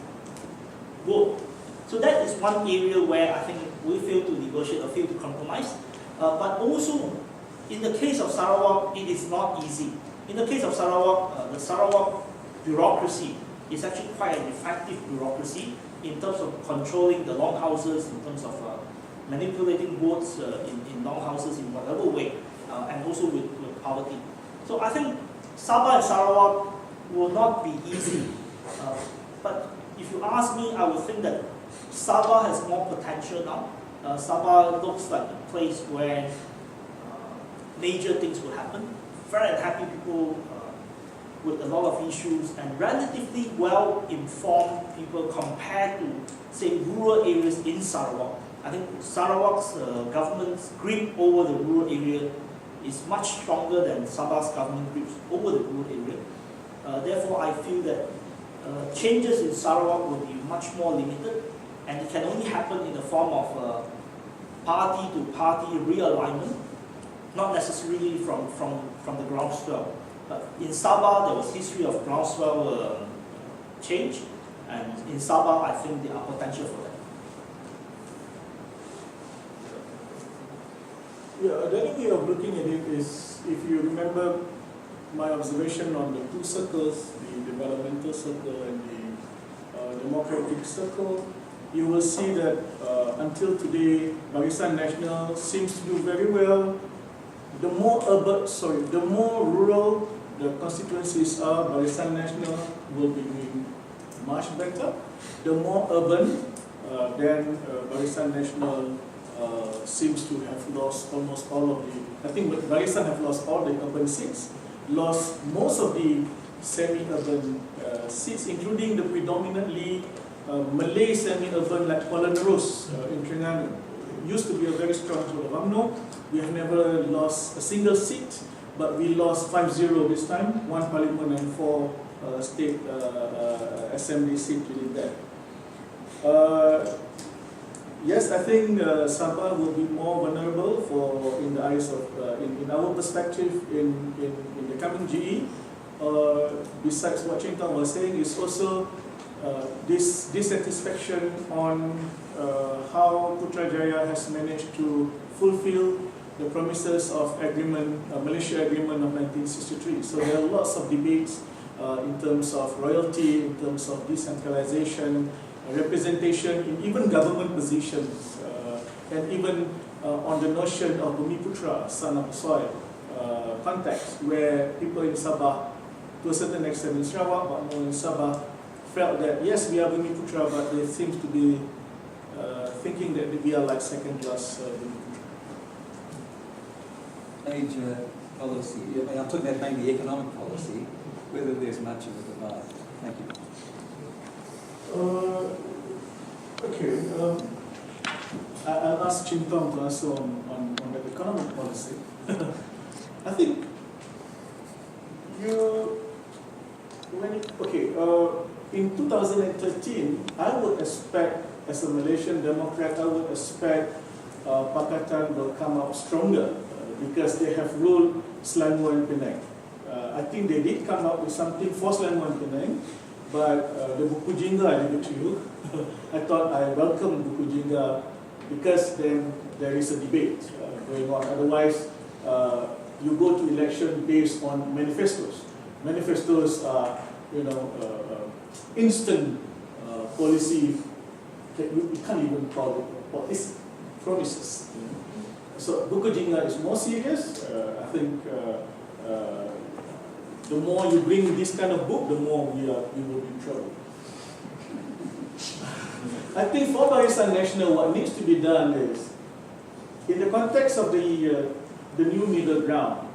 vote. So that is one area where I think we fail to negotiate or fail to compromise. But also, in the case of Sarawak, it is not easy. In the case of Sarawak, the Sarawak bureaucracy is actually quite an effective bureaucracy in terms of controlling the longhouses, in terms of manipulating votes in longhouses in whatever way, and also with poverty. So I think Sabah and Sarawak will not be easy. But if you ask me, I would think that Sabah has more potential now. Sabah looks like a place where major things will happen. Very happy people with a lot of issues and relatively well-informed people compared to, say, rural areas in Sarawak. I think Sarawak's government's grip over the rural area is much stronger than Sabah's government grips over the rural area. Therefore, I feel that changes in Sarawak will be much more limited, and it can only happen in the form of party-to-party realignment, not necessarily from the groundswell. But in Sabah, there was history of groundswell change, and in Sabah, I think there are potential for that. Yeah, the other way of looking at it is, if you remember my observation on the two circles, the developmental circle and the democratic circle, you will see that until today, Barisan Nasional seems to do very well. The more rural the constituencies are, Barisan Nasional will be doing much better. The more urban, then Barisan Nasional seems to have lost almost all of the, I think Barisan have lost all the urban seats, lost most of the semi-urban seats, including the predominantly Malay semi-urban like Kuala Nerus in Terengganu. Used to be a very strong sort of UMNO. We have never lost a single seat, but we lost 5-0 this time, 1 parliament and 4 state assembly seats within that. Yes, I think Sabah will be more vulnerable in the eyes of, in our perspective, in the coming GE. Besides what Ching Tong was saying, is also this dissatisfaction on how Putrajaya has managed to fulfill the promises of Malaysia Agreement of 1963. So there are lots of debates in terms of royalty, in terms of decentralization, representation in even government positions, and even on the notion of Bumiputra, son of the soil, context, where people in Sabah, to a certain extent in Sarawak, but more in Sabah, felt that yes, we are Bumiputra, but they seem to be thinking that we are like second-class Bumiputra. Major policy, I mean, I'm talking about mainly economic policy, whether there's much of a divide. Thank you. Okay, I'll ask Chin Tong to answer on the economic policy. I think in 2013, I would expect, as a Malaysian Democrat, I would expect Pakatan will come out stronger because they have ruled Selangor and Penang. I think they did come up with something for Selangor and Penang, but the buku jingga I leave it to you. I thought I welcome buku jingga because then there is a debate going on. Otherwise, you go to election based on manifestos. Manifestos are, instant policy. We can't even call it policy. Promises. So buku jingga is more serious. I think the more you bring this kind of book, the more you will be in trouble. I think for Barisan Nasional, what needs to be done is, in the context of the new middle ground,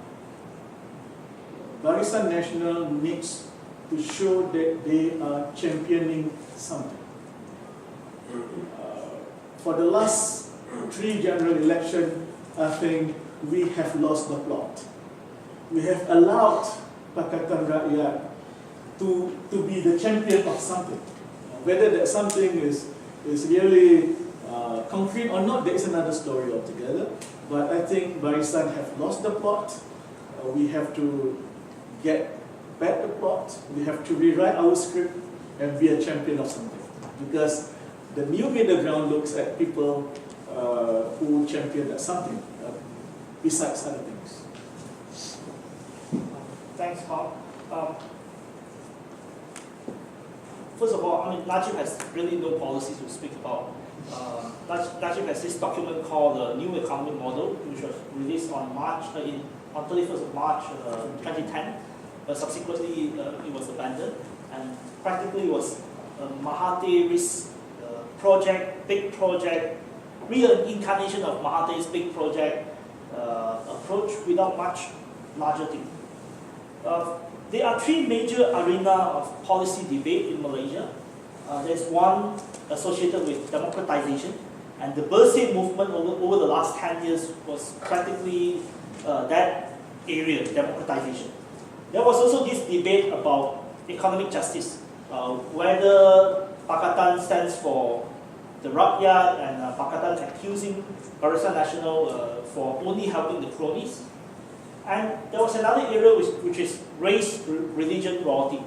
Barisan Nasional needs to show that they are championing something. For the last 3 general elections, I think we have lost the plot. We have allowed Pakatan Rakyat to be the champion of something. Whether that something is really concrete or not, there is another story altogether. But I think Barisan have lost the plot. We have to get back the plot. We have to rewrite our script and be a champion of something. Because the new middle ground looks at people who champion at something besides other things. Thanks, Mark. First of all, I mean, Najib has really no policy to speak about. Najib has this document called the New Economic Model, which was released on 31st of March 2010, but subsequently it was abandoned, and practically it was a Mahathir's project, big project, real incarnation of Mahathir's big project approach without much larger thing. There are 3 major arenas of policy debate in Malaysia. There's one associated with democratization, and the Bersih movement over the last 10 years was practically that area, democratization. There was also this debate about economic justice, whether Pakatan stands for the rakyat, and Pakatan accusing Barisan Nasional for only helping the cronies. And there was another area which is race, religion, royalty.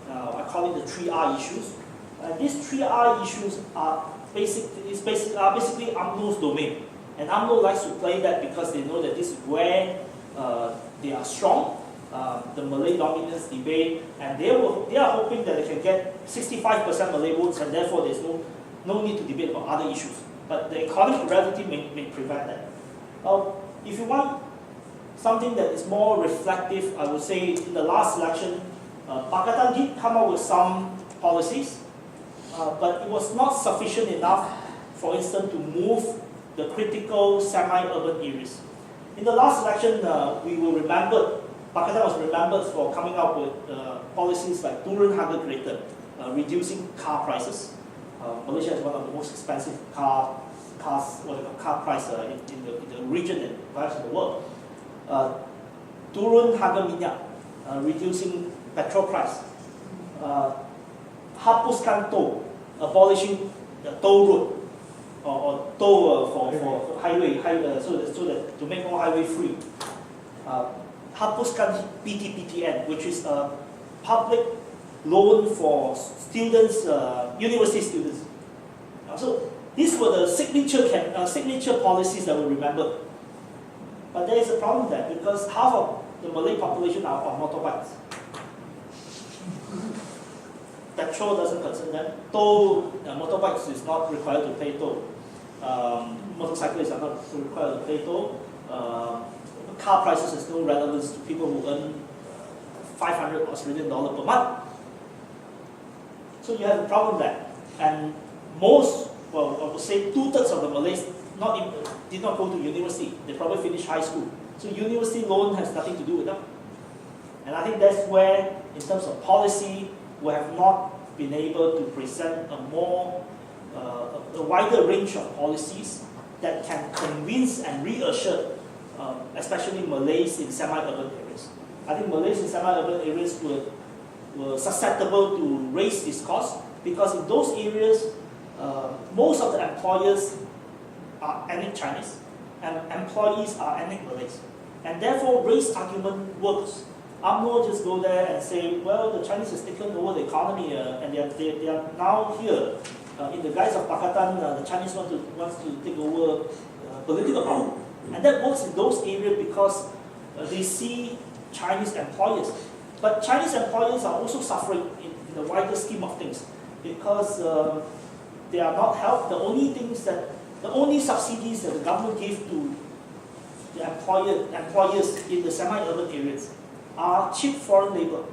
I call it the 3R issues. These 3R issues are basically UMNO's domain. And UMNO likes to play that because they know that this is where they are strong, the Malay dominance debate, and they are hoping that they can get 65% Malay votes, and therefore there's no need to debate about other issues. But the economic reality may prevent that. If you want something that is more reflective, I would say in the last election, Pakatan did come up with some policies, but it was not sufficient enough, for instance, to move the critical semi-urban areas. In the last election, Pakatan was remembered for coming up with policies like turun harga kereta, reducing car prices. Malaysia is one of the most expensive car price in the region and perhaps in the world. Turun harga minyak, reducing petrol price. Hapuskan toll, abolishing the toll road, or toll for highway, so that to make all highway free. Hapuskan PTPTN, which is a public loan for students, university students. So these were the signature policies that were remembered. But there is a problem there, because half of the Malay population are on motorbikes. Petrol doesn't concern them. Toll, motorbikes is not required to pay toll. Motorcyclists are not required to pay toll. Car prices has no relevance to people who earn 500 Australian dollar per month. So you have a problem there. And most, well, I would say 2/3 of the Malays did not go to university. They probably finished high school. So university loan has nothing to do with them. And I think that's where, in terms of policy, we have not been able to present a wider range of policies that can convince and reassure, especially Malays in semi-urban areas. I think Malays in semi-urban areas were susceptible to race discourse, because in those areas, most of the employers are ethnic Chinese, and employees are ethnic Malays. And therefore, race argument works. UMNO just go there and say, well, the Chinese has taken over the economy, and they are now here. In the guise of Pakatan, the Chinese wants to take over political power. And that works in those areas because they see Chinese employers. But Chinese employers are also suffering in the wider scheme of things, because they are not helped. The only subsidies that the government gave to the employers in the semi-urban areas are cheap foreign labor.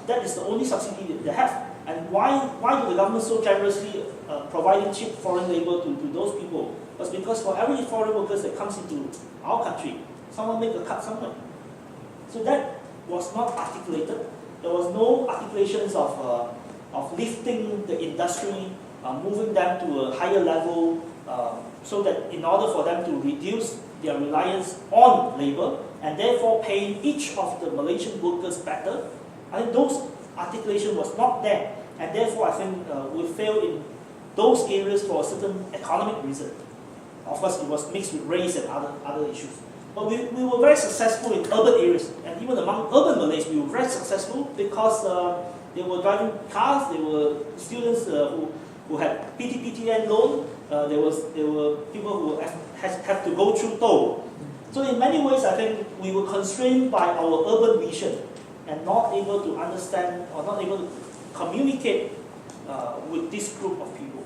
That is the only subsidy that they have. And why do the government so generously providing cheap foreign labor to those people? It's because for every foreign workers that comes into our country, someone make a cut somewhere. So that was not articulated. There was no articulations of lifting the industry, moving them to a higher level, so that in order for them to reduce their reliance on labor and therefore paying each of the Malaysian workers better. I think those articulation was not there, and therefore I think we failed in those areas for a certain economic reason. Of course, it was mixed with race and other issues. But we were very successful in urban areas, and even among urban Malays, we were very successful because they were driving cars, they were students who had PTPTN loan, there were people who have to go through toll. So in many ways, I think we were constrained by our urban vision and not able to understand or not able to communicate with this group of people.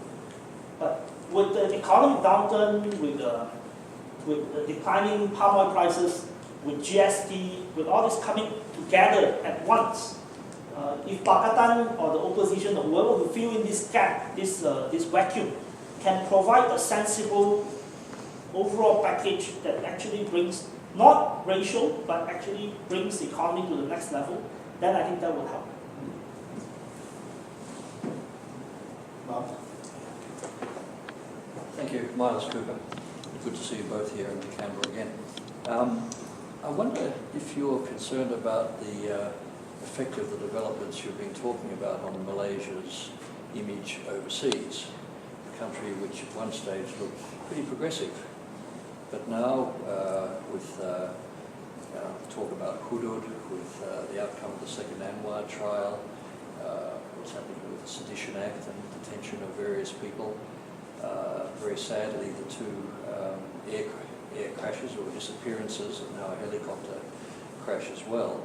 But with the economic downturn, with the declining palm oil prices, with GST, with all this coming together at once, if Pakatan or the opposition or whoever will fill in this gap, this vacuum, can provide a sensible overall package that actually brings, not racial, but actually brings the economy to the next level, then I think that will help. Mark? Thank you, Miles Cooper. Good to see you both here in Canberra again. I wonder if you're concerned about the effect of the developments you've been talking about on Malaysia's image overseas, a country which at one stage looked pretty progressive. But now, with talk about Hudud, with the outcome of the second Anwar trial, what's happening with the Sedition Act and detention of various people, very sadly the two air crashes or disappearances, and now a helicopter crash as well.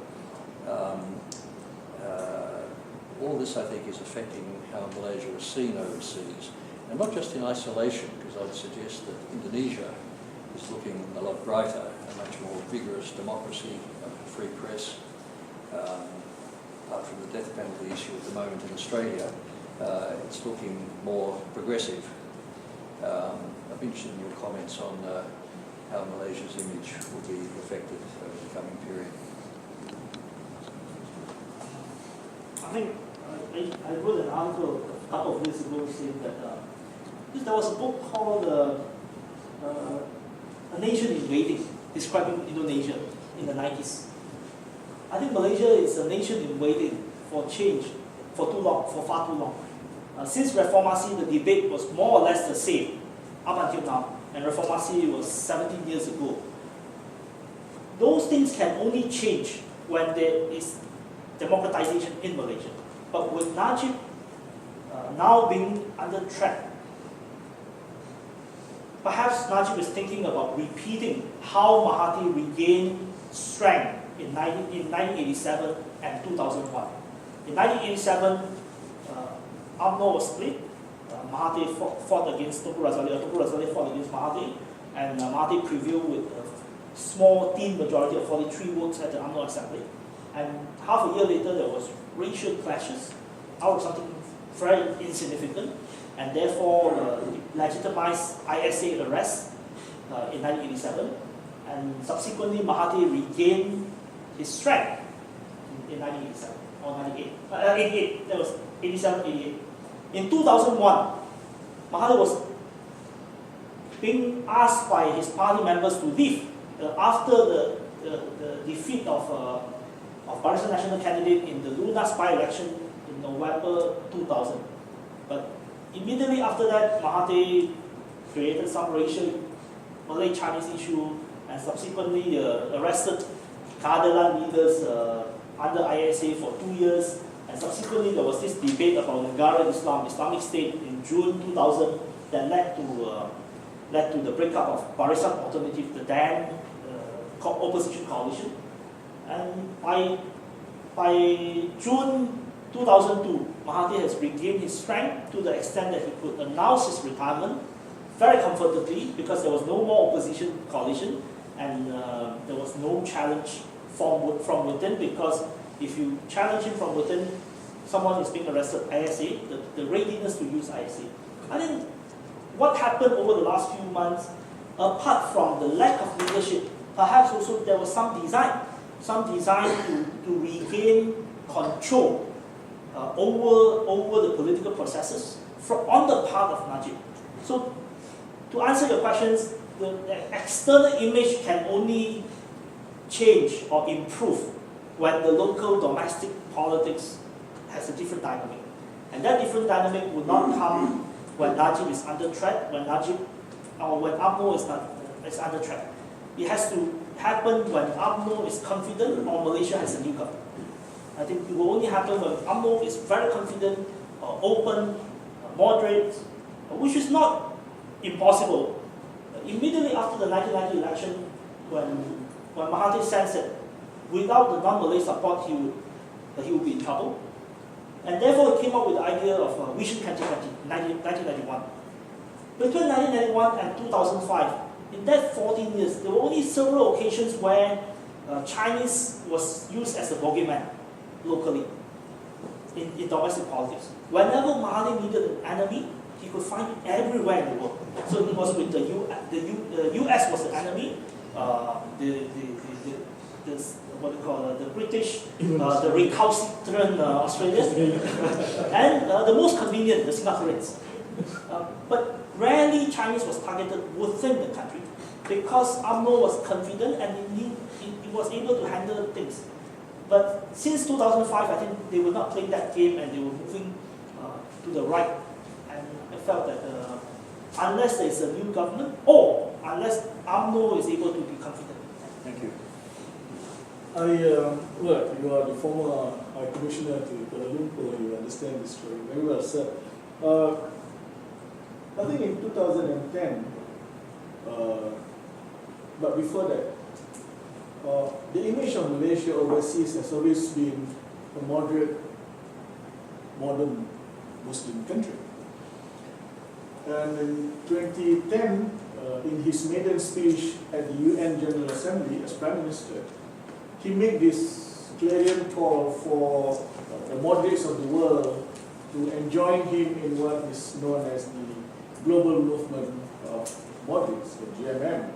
All this, I think, is affecting how Malaysia is seen overseas, and not just in isolation, because I'd suggest that Indonesia is looking a lot brighter, a much more vigorous democracy, a free press. Apart from the death penalty issue at the moment in Australia, it's looking more progressive. I'd be interested in your comments on how Malaysia's image will be affected over the coming period. I think I wrote an article a couple of years ago saying that there was a book called A Nation in Waiting, describing Indonesia in the 90s. I think Malaysia is a nation in waiting for change for too long, for far too long. Since Reformasi, the debate was more or less the same up until now, and Reformasi was 17 years ago. Those things can only change when there is democratization in Malaysia. But with Najib now being under threat, perhaps Najib is thinking about repeating how Mahathir regained strength in 1987 and 2001. In 1987, UMNO was split. Mahathir fought against Tunku Razali, Tunku Razali fought against Mahathir, and Mahathir prevailed with a small thin majority of 43 votes at the UMNO Assembly. And half a year later, there was racial clashes out of something very insignificant, and therefore legitimized ISA arrest in 1987. And subsequently, Mahathir regained his strength in 1987 or 88. That was 87, 88. In 2001, Mahathir was being asked by his party members to leave after the defeat of Barisan National candidate in the Lunas by-election in November 2000. But immediately after that, Mahathir created some racial Malay-Chinese issue and subsequently arrested Keadilan leaders under ISA for 2 years. And subsequently, there was this debate about Negara Islam, Islamic State in June 2000 that led to the breakup of Barisan Alternative, the then opposition coalition. And by June 2002, Mahathir has regained his strength to the extent that he could announce his retirement very comfortably because there was no more opposition coalition and there was no challenge from within, because if you challenge him from within, someone is being arrested, ISA, the readiness to use ISA. I think what happened over the last few months, apart from the lack of leadership, perhaps also there was some design to regain control over the political processes on the part of Najib. So to answer your questions, the external image can only change or improve when the local domestic politics has a different dynamic. And that different dynamic would not come when Najib is under threat, when UMNO is under threat. It has to happen when UMNO is confident or Malaysia has a new government. I think it will only happen when UMNO is very confident, open, moderate, which is not impossible. Immediately after the 1990 election, when Mahathir sensed that without the non-Malay support, he would be in trouble. And therefore, he came up with the idea of Vision 2020, 1991. Between 1991 and 2005, in that 14 years, there were only several occasions where Chinese was used as a bogeyman locally in domestic politics. Whenever Mahathir needed an enemy, he could find it everywhere in the world. So it was with the US was the enemy, the British, the recalcitrant Australians, and the most convenient, the Singaporeans. But rarely Chinese was targeted within the country because UMNO was confident and he was able to handle things. But since 2005, I think they were not playing that game and they were moving to the right. And I felt that unless there is a new government or unless UMNO is able to be confident. Thank you. Well, you are the former High Commissioner to Kuala Lumpur, you understand this story very well, sir. I think in 2010, but before that, the image of Malaysia overseas has always been a moderate, modern Muslim country. And in 2010, in his maiden speech at the UN General Assembly as Prime Minister, he made this clarion call for the moderates of the world to join him in what is known as the Global Movement of Moderates, the GMM.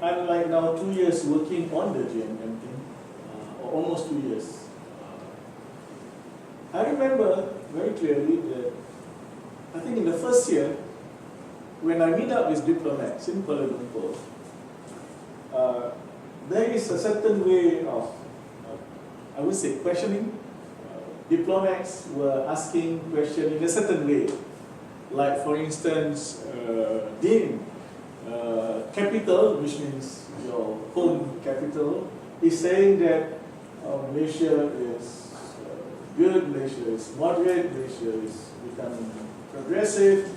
Unlike now 2 years working on the GMM thing, or almost 2 years, I remember very clearly that I think in the first year, when I meet up with diplomats in Kuala Lumpur, there is a certain way of, I would say, questioning. Diplomats were asking questions in a certain way. Like, for instance, capital, which means your home capital, is saying that Malaysia is good, Malaysia is moderate, Malaysia is becoming progressive.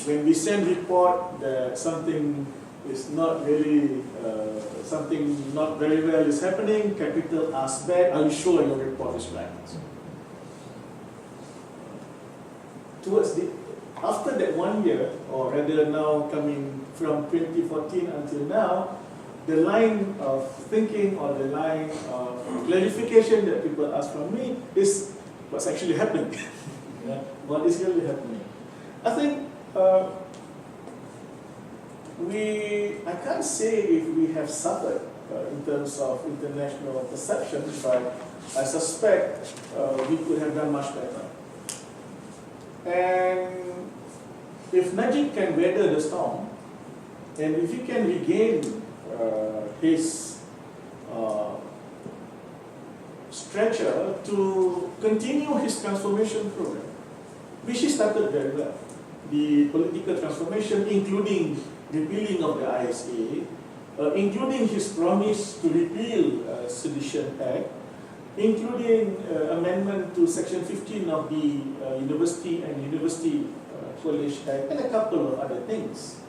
When we send report that something is not really, something not very well is happening, capital asks back, are you sure your report is right? After that 1 year, or rather now coming from 2014 until now, the line of thinking or the line of clarification that people ask from me is what's actually happening. What is really happening? I think I can't say if we have suffered in terms of international perception, but I suspect we could have done much better. And if Najib can weather the storm, and if he can regain his stretcher to continue his transformation program, which he started very well. The political transformation, including repealing of the ISA, including his promise to repeal Sedition Act, including amendment to Section 15 of the University and University College Act, and a couple of other things.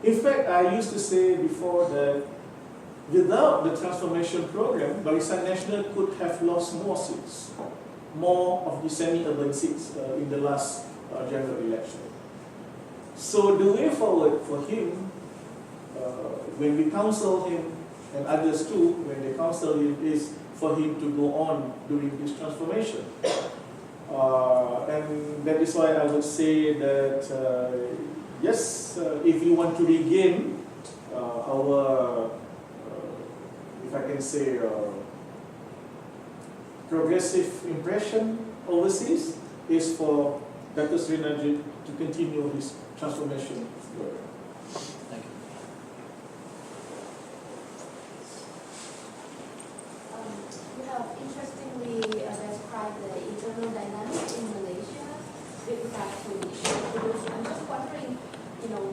In fact, I used to say before that without the transformation program, Barisan Nasional could have lost more seats more of the semi-urban seats in the last general election. So the way forward for him, when we counsel him, and others too, when they counsel him, is for him to go on doing this transformation. And that is why I would say that, yes, if you want to regain our, if I can say, progressive impression overseas, is for Dato Sri Najib to continue his transformation work. Thank you. You have interestingly described the internal dynamics in Malaysia with regard to the issue of Hudud. I'm just wondering,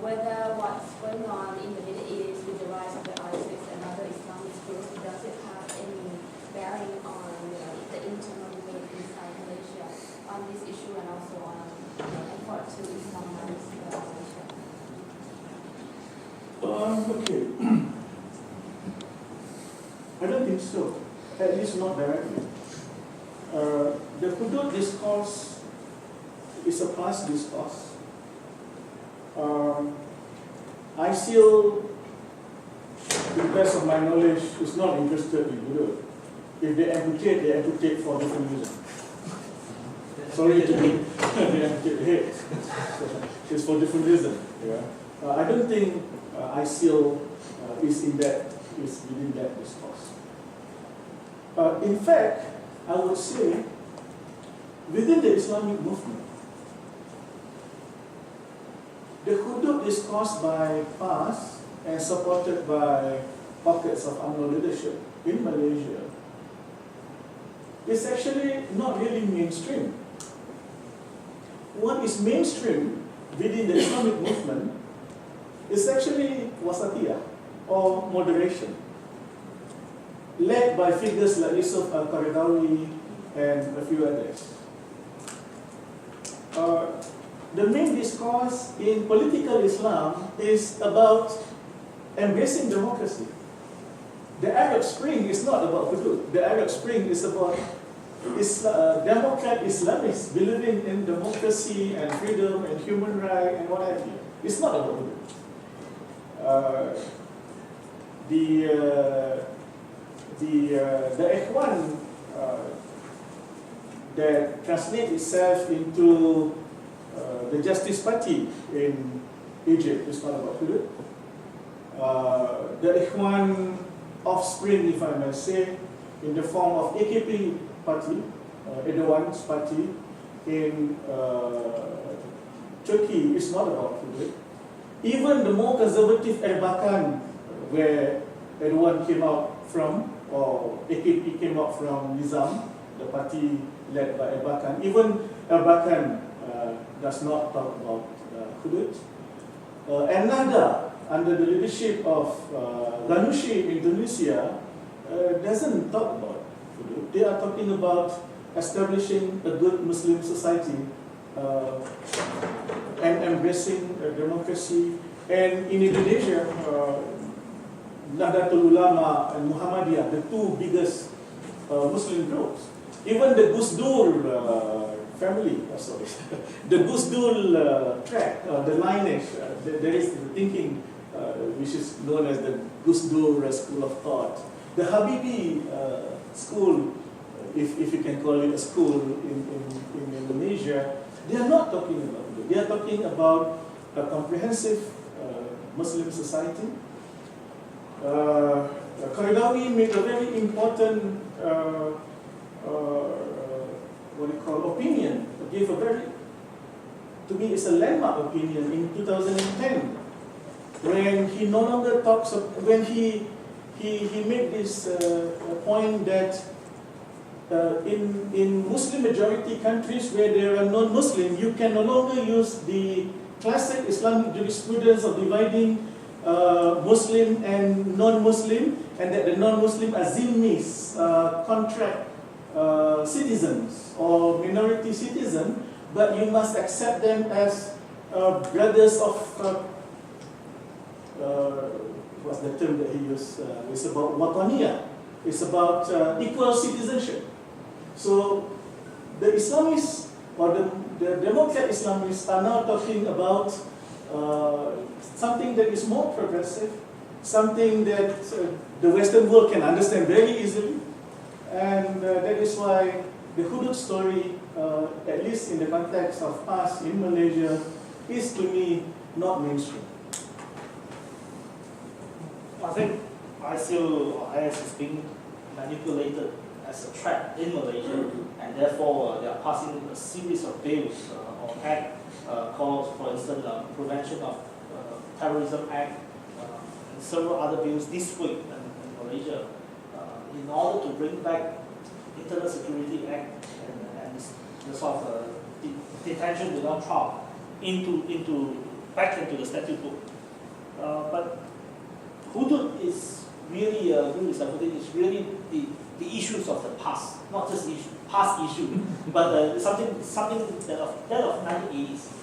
whether what's going on in the Middle East with the rise of the ISIS and other Islamist groups, does it have any bearing on the internal debate inside Malaysia on this issue and also on effort to Islamize Malaysia? Okay. I don't think so, at least not directly. The Hudud discourse is a past discourse. I still, to the best of my knowledge, is not interested in Hudud. If they amputate for different reasons. Sorry to me, they amputate the head. It's for different reasons. Yeah. I don't think ISIL is within that discourse. In fact, I would say, within the Islamic movement, the Hudud discourse by PAS and supported by pockets of UMNO leadership in Malaysia is actually not really mainstream. What is mainstream within the Islamic movement is actually wasatiyah or moderation, led by figures like Yusuf Al-Qaradawi and a few others. The main discourse in political Islam is about embracing democracy. The Arab Spring is not about Hudud. The Arab Spring is about democrat Islamists believing in democracy and freedom and human rights and what have you. It's not about Hudud. The Ikhwan that translates itself into the Justice Party in Egypt is not about Hudud. The Ikhwan offspring, if I may say, in the form of AKP party, Erdogan's party in Turkey is not about Hudud. Even the more conservative Erbakan, where Erdogan came out from, or AKP came out from Nizam, the party led by Erbakan, even Erbakan does not talk about Hudud. And Nada, under the leadership of Ghanouchi in Indonesia, doesn't talk about Hudud. They are talking about establishing a good Muslim society and embracing democracy. And in Indonesia, Nahdlatul Ulama and Muhammadiyah, the two biggest Muslim groups, even the Gus Dur family, the Gus Dur track, the lineage, there is the thinking which is known as the Gus Dur school of thought. The Habibi school, if you can call it a school in Indonesia, they are not talking about it. They are talking about a comprehensive Muslim society. Qaradawi made a very important opinion, gave a very, to me it's a landmark opinion in 2010, when he no longer talks of, when he made this point that in Muslim majority countries where there are non-Muslim, you can no longer use the classic Islamic jurisprudence of dividing Muslim and non-Muslim, and that the non-Muslim are zimmis, contract citizens or minority citizens, but you must accept them as brothers of, what's the term that he used? It's about wataniyah. It's about equal citizenship. So the Islamists or the Democrat Islamists are now talking about something that is more progressive, something that the Western world can understand very easily, and that is why the Hudud story, at least in the context of us in Malaysia, is to me not mainstream. I think IS is being manipulated as a threat in Malaysia, and therefore they are passing a series of bills or act called, for instance, Prevention of Terrorism Act, and several other bills this week in Malaysia, in order to bring back Internal Security Act and the sort of detention without trial back into the statute book. But Hudud is really, Saifuddin, is really the issues of the past, not just past issue, but something that of 1980s.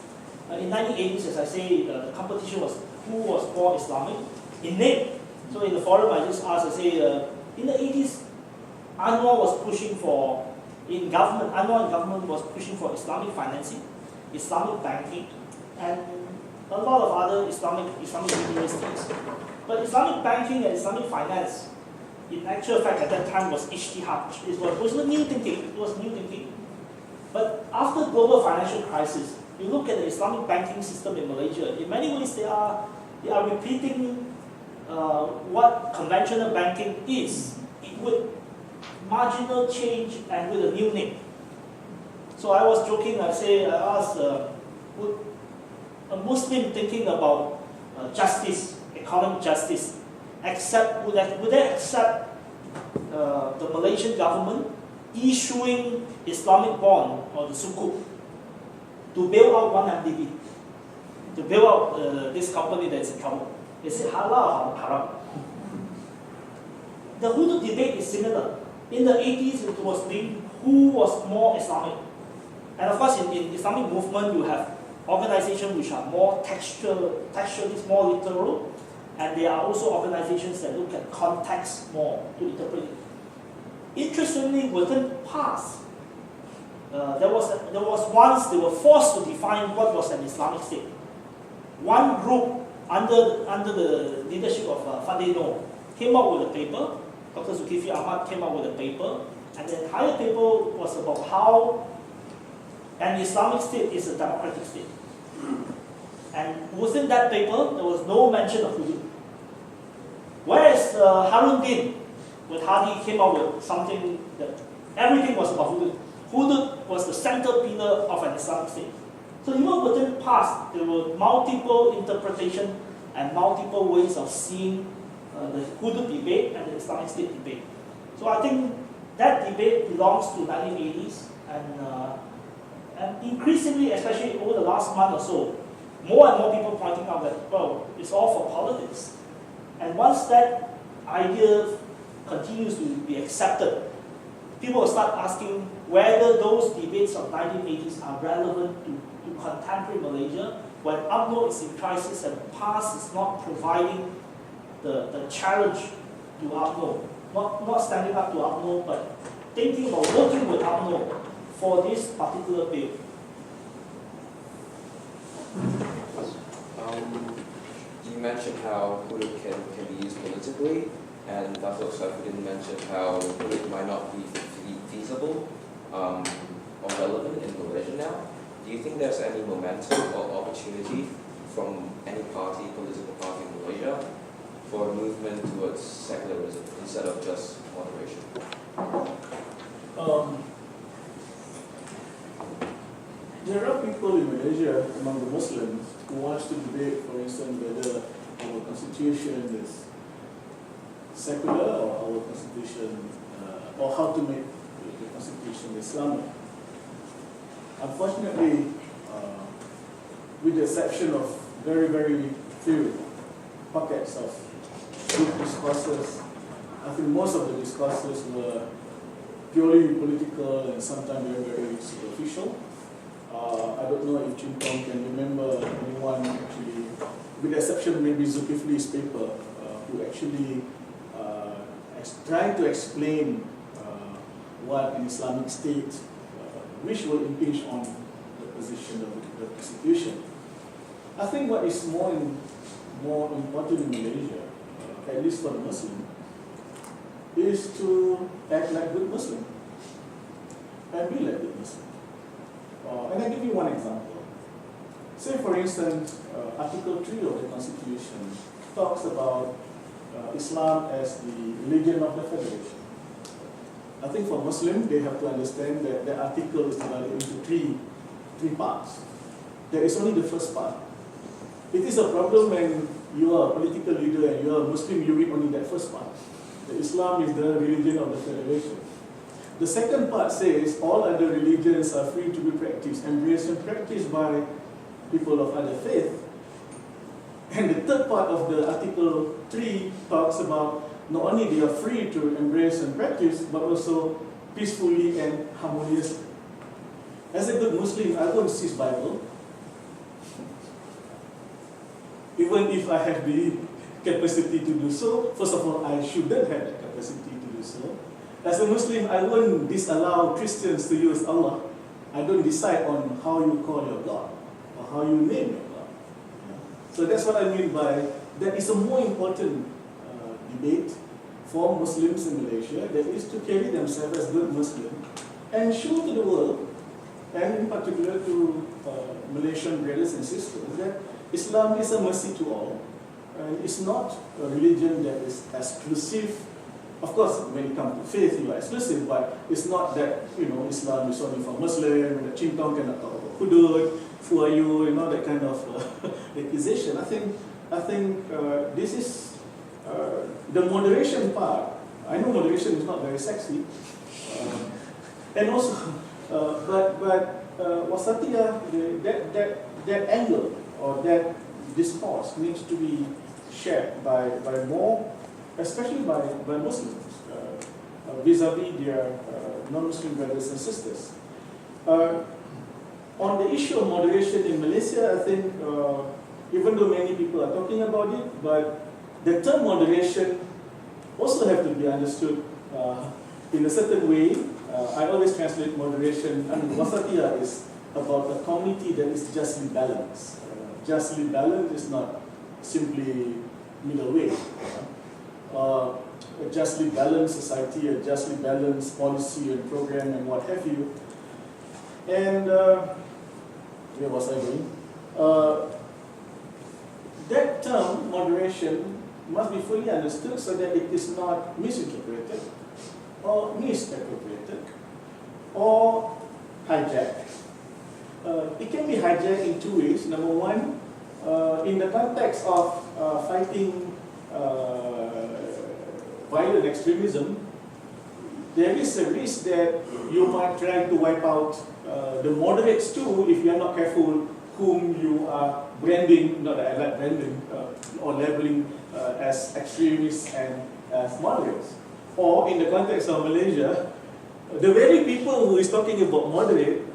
In 1980s, as I say, the competition was who was more Islamic in name. So in the forum, I just asked, I say, in the 80s, Anwar was pushing for, Anwar in government was pushing for Islamic financing, Islamic banking, and a lot of other Islamic universities. But Islamic banking and Islamic finance, in actual fact, at that time was ijtihad. It was new thinking. It was new thinking. But after global financial crisis, you look at the Islamic banking system in Malaysia. In many ways, they are repeating what conventional banking is, with marginal change and with a new name. So I was joking. I asked, would a Muslim thinking about justice, economic justice, would they accept the Malaysian government issuing Islamic bond or the sukuk to bail out one MDB, to bail out this company that is in trouble? Is it halal or haram? The Hudud debate is similar. In the 80s, it was being who was more Islamic. And of course, in Islamic movement, you have organizations which are more textualist, more literal, and there are also organizations that look at context more to interpret it. Interestingly, within past, there was once they were forced to define what was an Islamic state. One group under the leadership of Fadeno came up with a paper. Dr. Zulkifli Ahmad came up with a paper, and the entire paper was about how an Islamic state is a democratic state. And within that paper, there was no mention of Hudud. Whereas Harun Din with Hadi came up with something that everything was about Hudud. Hudud was the center pillar of an Islamic state. So even within the past, there were multiple interpretations and multiple ways of seeing the Hudud debate and the Islamic State debate. So I think that debate belongs to 1980s, and increasingly, especially over the last month or so, more and more people pointing out that, well, it's all for politics. And once that idea continues to be accepted, people will start asking whether those debates of 1980s are relevant to contemporary Malaysia, when UMNO is in crisis and the past is not providing the challenge to UMNO, not standing up to UMNO, but thinking about working with UMNO for this particular bill. You mentioned how Hudud can be used politically, and Dato Saifuddin mentioned how Hudud might not be feasible or relevant in Malaysia now. Do you think there's any momentum or opportunity from any political party in Malaysia, for a movement towards secularism instead of just moderation? There are people in Malaysia, among the Muslims, who wants to debate, for instance, whether our constitution is secular or our constitution, or how to make the constitution Islamic. Unfortunately, with the exception of very, very few pockets of good discourses, I think most of the discourses were purely political and sometimes very, very superficial. I don't know if Tong can remember anyone actually, with the exception maybe Zulkifli's paper, who actually trying to explain what an Islamic state which will impinge on the position of the persecution. I think what is more important in Malaysia, at least for the Muslim, is to act like good Muslim and be like good Muslim. And I'll give you one example. Say, for instance, Article 3 of the Constitution talks about Islam as the religion of the Federation. I think for Muslims, they have to understand that the article is divided into three parts. There is only the first part. It is a problem when you are a political leader and you are a Muslim, you read only that first part. The Islam is the religion of the Federation. The second part says all other religions are free to be practiced, embraced and practiced by people of other faith. And the third part of the Article 3 talks about not only they are free to embrace and practice, but also peacefully and harmoniously. As a good Muslim, I won't cease Bible, even if I have the capacity to do so. First of all, I shouldn't have the capacity to do so. As a Muslim, I won't disallow Christians to use Allah. I don't decide on how you call your God or how you name your God. So that's what I mean by that is a more important debate for Muslims in Malaysia, that is to carry themselves as good Muslims and show to the world, and in particular to Malaysian brothers and sisters, that Islam is a mercy to all, and it's not a religion that is exclusive. Of course, when it comes to faith, you are exclusive, but it's not that, Islam is only for Muslim, and the Tong cannot talk about Hudud, who are you, that kind of accusation. I think this is the moderation part. I know moderation is not very sexy, and also, but wasatiyah, that angle or that discourse needs to be shared by more, especially by Muslims, vis-a-vis their non-Muslim brothers and sisters. On the issue of moderation in Malaysia, I think, even though many people are talking about it, but the term moderation also have to be understood in a certain way. I always translate moderation, and wasatiyah is about a community that is justly balanced. Justly balanced is not simply middle way. A justly balanced society, a justly balanced policy and program and what have you. And where was I going? That term, moderation, must be fully understood so that it is not misinterpreted or misappropriated or hijacked. It can be hijacked in two ways. Number one, in the context of fighting violent extremism, there is a risk that you might try to wipe out the moderates too if you are not careful whom you are branding, not that I like branding, or labeling as extremists and as moderates. Or in the context of Malaysia, the very people who is talking about moderate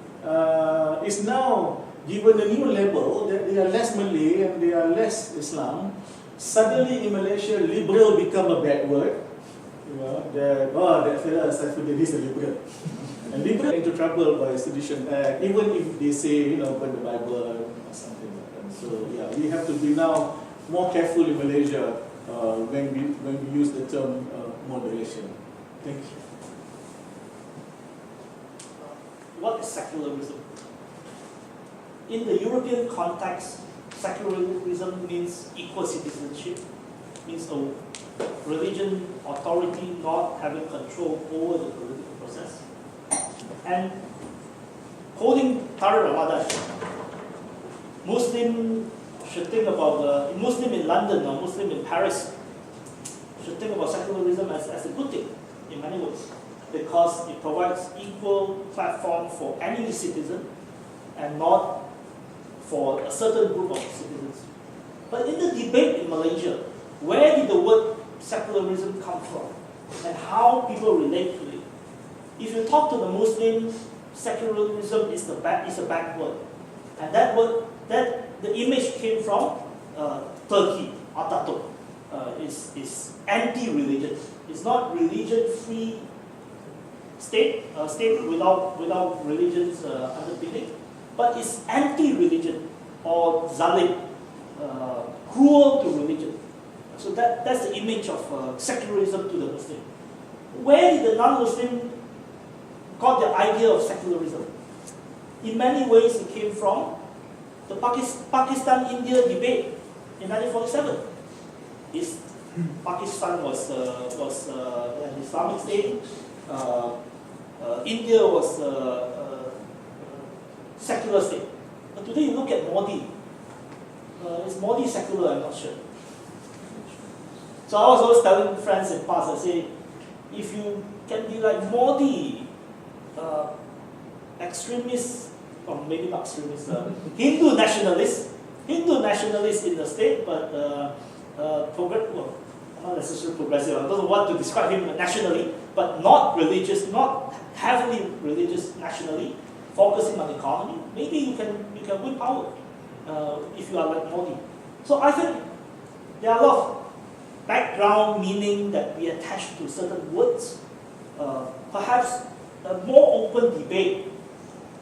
is now given a new label that they are less Malay and they are less Islam. Suddenly in Malaysia, liberal become a bad word. That fella Saifuddin is a liberal. And liberal into trouble by Sedition Act, even if they say, burn the Bible or something like that. So yeah, we have to be now more careful in Malaysia when we use the term moderation. Thank you. What is secularism? In the European context, secularism means equal citizenship, means a religion authority not having control over the political process. And holding Tariq Ramadan, Muslim should think about Muslim in London or Muslim in Paris should think about secularism as a good thing in many ways, because it provides equal platform for any citizen and not for a certain group of citizens. But in the debate in Malaysia, where did the word secularism come from and how people relate to it? If you talk to the Muslim, secularism is a bad word. And that word, the image came from Turkey, Dato. Is anti-religion. It's not religion-free state, a state without religions underpinning, but it's anti-religion or zalim, cruel to religion. So that's the image of secularism to the Muslim. Where did the non-Muslim got the idea of secularism? In many ways, it came from the Pakistan-India debate in 1947. Pakistan was an Islamic state. India was a secular state. But today you look at Modi. Is Modi secular? I'm not sure. So I was always telling friends in past, I say, if you can be like Modi, extremist, or maybe not extremist, Hindu nationalist in the state, but not necessarily progressive. I don't want to describe him nationally, but not religious, not heavily religious nationally, focusing on economy. Maybe you can win power if you are like Modi. So I think there are a lot of background meaning that we attach to certain words. Perhaps a more open debate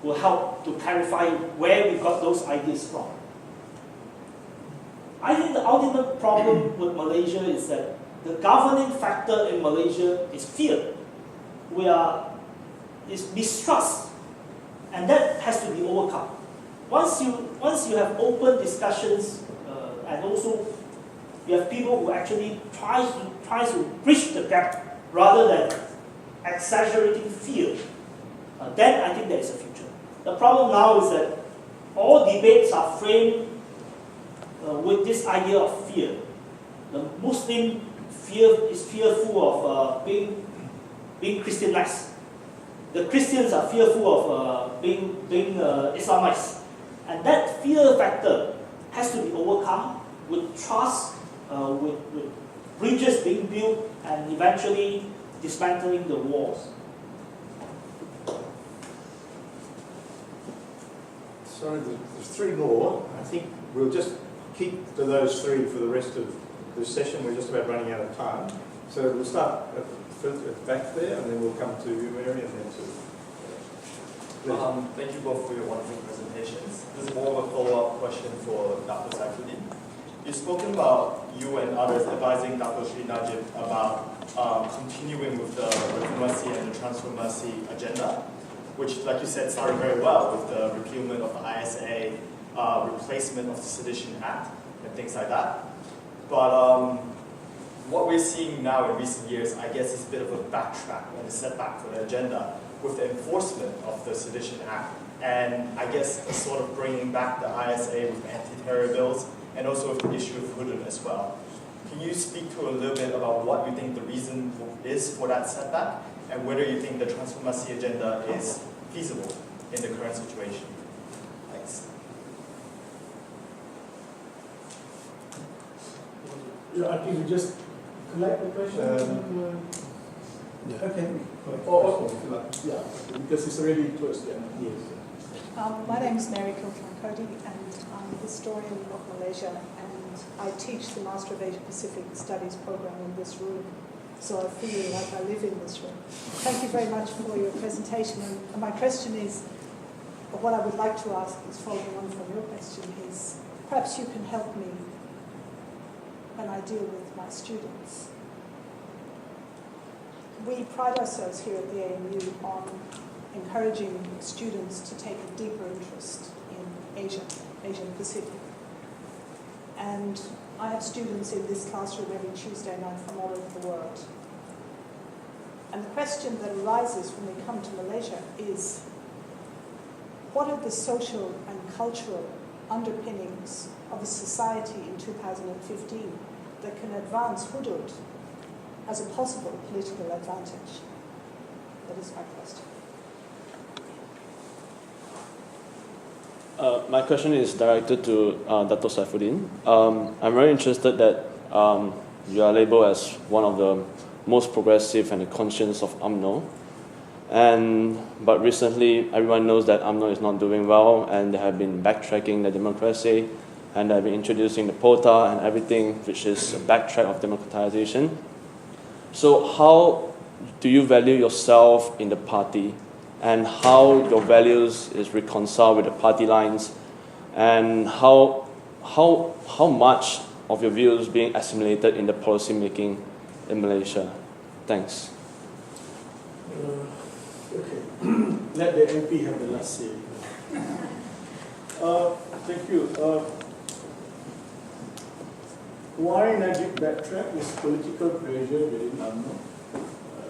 will help to clarify where we got those ideas from. I think the ultimate problem with Malaysia is that the governing factor in Malaysia is fear. Is mistrust, and that has to be overcome. Once you have open discussions, and also you have people who actually try to bridge the gap rather than exaggerating fear, then I think there is a future. The problem now is that all debates are framed with this idea of fear. The Muslim is fearful of being Christianized. The Christians are fearful of being Islamized. And that fear factor has to be overcome with trust, with bridges being built, and eventually dismantling the walls. So there's three more. I think we'll just keep to those three for the rest of the session. We're just about running out of time. So we'll start at the back there, and then we'll come to you, Mary, and then to... Thank you both for your wonderful presentations. This is more of a follow-up question for Dr. Saifuddin. You've spoken about you and others advising Dr. Sri Najib about continuing with the reformasi and the transformasi agenda, which, like you said, started very well with the repealment of the ISA, replacement of the Sedition Act, and things like that. But what we're seeing now in recent years, I guess, is a bit of a backtrack and a setback for the agenda with the enforcement of the Sedition Act, and I guess a sort of bringing back the ISA with anti-terror bills, and also with the issue of Hudud as well. Can you speak to a little bit about what you think the reason is for that setback, and whether you think the transformasi agenda is feasible in the current situation? Thanks. Yeah, I think we just collect the question. Okay. Yeah, because it's already towards the end. Yes. My name is Mary Kiltran-Cody, and I'm a historian of Malaysia, and I teach the Master of Asia Pacific Studies program in this room, so I feel like I live in this room. Thank you very much for your presentation, and my question is, what I would like to ask is following on from your question is, perhaps you can help me when I deal with my students. We pride ourselves here at the AMU on encouraging students to take a deeper interest in Asian Pacific. And I have students in this classroom every Tuesday night from all over the world. And the question that arises when we come to Malaysia is, what are the social and cultural underpinnings of a society in 2015 that can advance Hudud as a possible political advantage? That is my question. My question is directed to Dato Saifuddin. I'm very interested that you are labeled as one of the most progressive and the conscience of UMNO. But recently, everyone knows that UMNO is not doing well, and they have been backtracking the democracy, and they've been introducing the POTA and everything, which is a backtrack of democratization. So how do you value yourself in the party, and how your values is reconciled with the party lines, and how much of your views being assimilated in the policy making in Malaysia? Thanks. Okay. Let the MP have the last say. Thank you. Why Najib backtrack is political pressure within UMNO.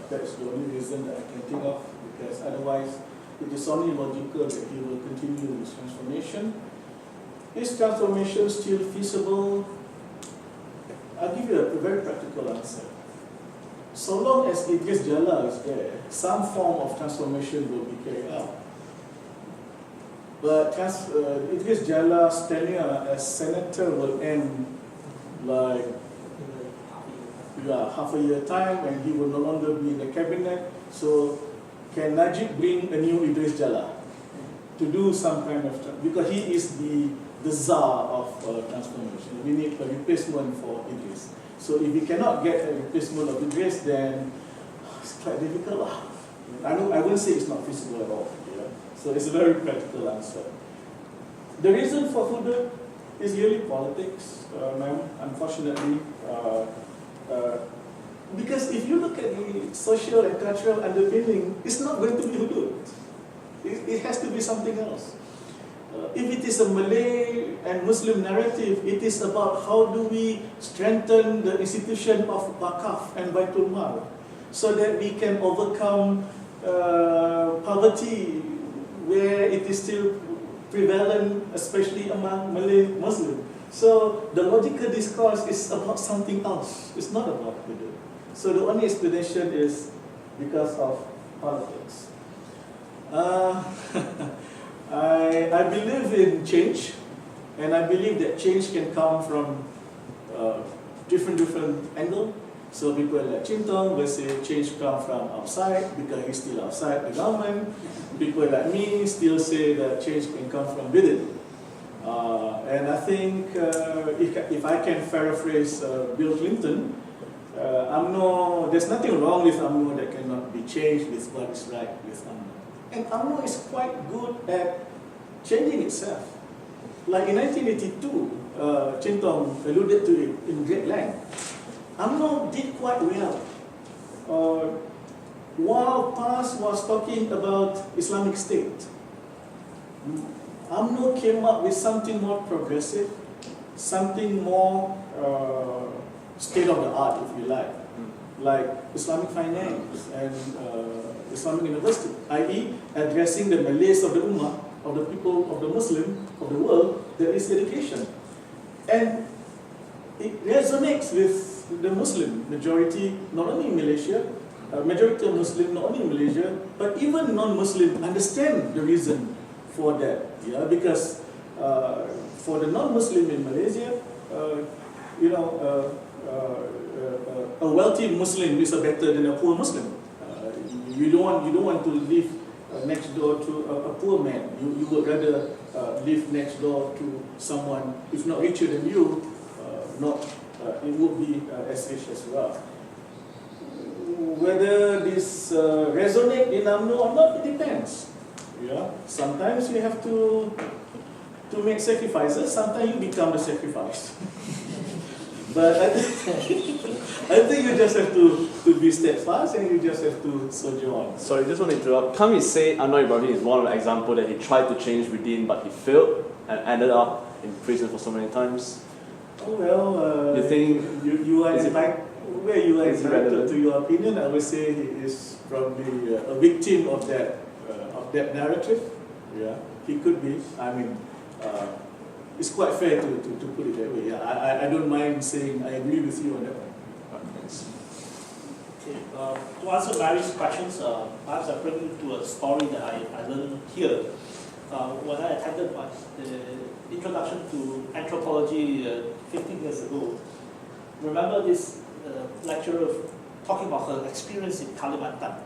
That's the only reason that I can think of, because otherwise it is only logical that he will continue his transformation. Is transformation still feasible? I'll give you a very practical answer. So long as Idris Jala is there, some form of transformation will be carried out. But Idris Jala's tenure as senator will end like half a year time, and he will no longer be in the cabinet. So can Najib bring a new Idris Jala to do some kind of, because he is the czar of transformation. We need a replacement for Idris. So if we cannot get a replacement of Idris, then it's quite difficult. I wouldn't say it's not feasible at all. Yeah? So it's a very practical answer. The reason for Hudud is really politics, ma'am, unfortunately. Because if you look at the social and cultural underpinning, it's not going to be Hudud. It has to be something else. If it is a Malay and Muslim narrative, it is about how do we strengthen the institution of Wakaf and Baitul Mal so that we can overcome poverty where it is still prevalent, especially among Malay Muslims. So the logical discourse is about something else. It's not about Hudud. So the only explanation is because of politics. I believe in change, and I believe that change can come from different angles. So people like Tong will say change comes from outside because he's still outside the government. People like me still say that change can come from within. And I think if I can paraphrase Bill Clinton, UMNO, there's nothing wrong with UMNO that cannot be changed with what is right with UMNO. And UMNO is quite good at changing itself. Like in 1982, Tong alluded to it in great length. UMNO did quite well. While PAS was talking about Islamic State, UMNO came up with something more progressive, something more state-of-the-art, if you like Islamic finance and Islamic university, i.e. addressing the Malays of the Ummah, of the people, of the Muslim, of the world, that is education. And it resonates with the Muslim majority, not only in Malaysia, majority of Muslim, not only in Malaysia, but even non-Muslim understand the reason for that. Yeah, because for the non-Muslim in Malaysia, a wealthy Muslim is better than a poor Muslim. You don't want to live next door to a poor man. You would rather live next door to someone, if not richer than you, it would be as rich as well. Whether this resonates in UMNO or not, it depends. Yeah, sometimes you have to make sacrifices. Sometimes you become the sacrifice. But I think you just have to be steadfast, and you just have to soldier on. Sorry, just want to interrupt. Can't we say Anwar Ibrahim is one of the examples that he tried to change within, but he failed and ended up in prison for so many times? Oh well, you think you are entitled to your opinion. I would say he is probably a victim of that narrative. Yeah, he could be. I mean, it's quite fair to put it that way. Yeah, I don't mind saying I agree with you on that one. Thanks. Okay, to answer Mary's questions, perhaps I bring you to a story that I learned here. When I attended the introduction to anthropology 15 years ago, remember this lecturer talking about her experience in Kalimantan.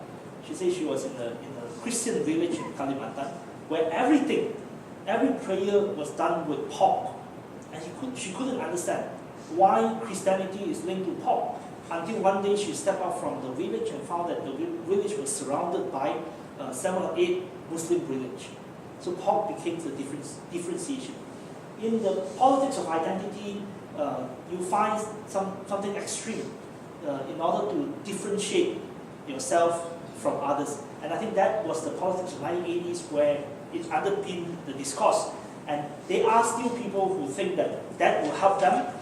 She said she was in a Christian village in Kalimantan where every prayer was done with pork, and she couldn't understand why Christianity is linked to pork. until one day she stepped out from the village and found that the village was surrounded by 7 or 8 Muslim villages. So POC became the differentiation. In the politics of identity, you find something extreme in order to differentiate yourself from others. And I think that was the politics of the 1980s where it underpinned the discourse. And there are still people who think that that will help them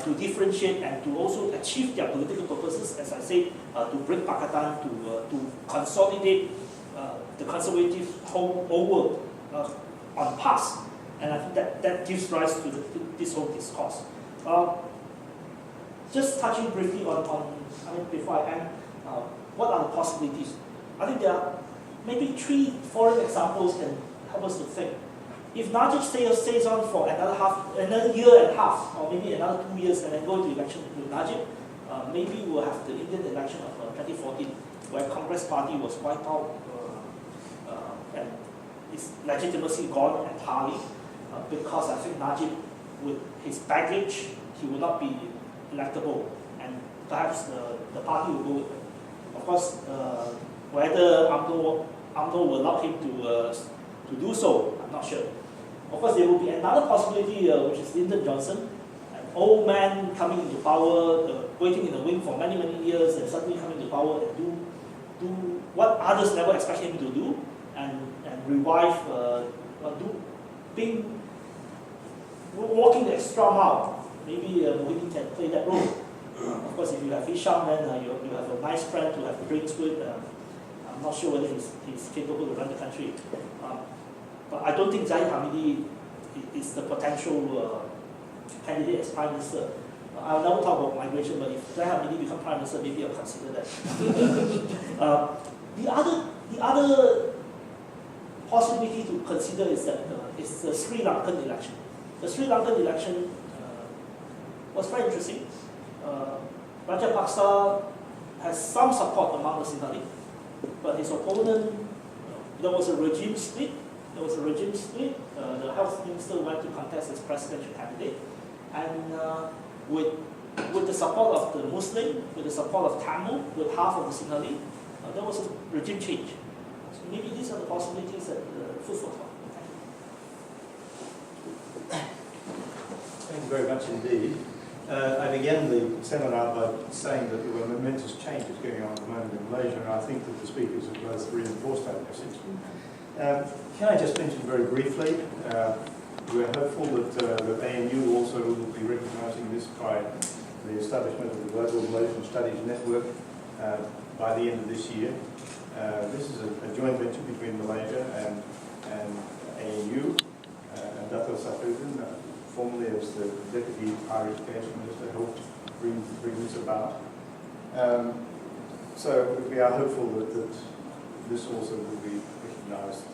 to differentiate and to also achieve their political purposes, as I said, to break Pakatan, to consolidate the conservative whole world on past. And I think that gives rise to this whole discourse. Just touching briefly on before I end, what are the possibilities? I think there are maybe 3 foreign examples can help us to think. If Najib stays on for another year and a half, or maybe another 2 years, and then go to election with Najib, maybe we'll have the Indian election of 2014, where Congress Party was wiped out and its legitimacy gone entirely, because I think Najib, with his baggage, he will not be electable, and perhaps the party will go with him. Of course, whether UMNO will allow him to do so, I'm not sure. Of course, there will be another possibility, which is Lyndon Johnson, an old man coming into power, waiting in the wing for many, many years, and suddenly coming to power and do what others never expect him to do, and revive, walking the extra mile. Maybe Muhyiddin can play that role. Of course, if you have Hisham, then you have a nice friend to have drinks with. I'm not sure whether he's capable to run the country. But I don't think Zahid Hamidi is the potential candidate as Prime Minister. I'll never talk about migration, but if Zahid Hamidi becomes Prime Minister, maybe I'll consider that. The other possibility to consider is that it's the Sri Lankan election. The Sri Lankan election was very interesting. Rajapaksa has some support among the Sinhalese, but his opponent, there was a regime split. The health minister went to contest as presidential candidate, and with the support of the Muslim, with the support of Tamil, with half of the Sinhalese, there was a regime change. So maybe these are the possibilities that food for thought. Thank you very much indeed. I began the seminar by saying that there were momentous changes going on at the moment in Malaysia, and I think that the speakers have both reinforced that message. Can I just mention very briefly, we're hopeful that ANU also will be recognising this by the establishment of the Global Malaysian Studies Network by the end of this year. This is a joint venture between Malaysia and ANU, and Dato Saifuddin, formerly as the Deputy Higher Education Minister, helped bring this about. So we are hopeful that this also will be recognised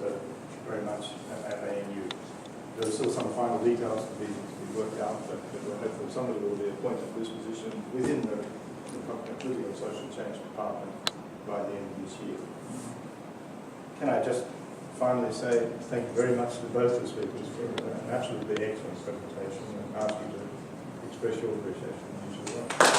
very much at ANU. There are still some final details to be worked out, but we're hopeful somebody will be appointed to this position within the Political and Social Change Department by the end of this year. Can I just finally say thank you very much to both the speakers for an absolutely excellent presentation, and ask you to express your appreciation.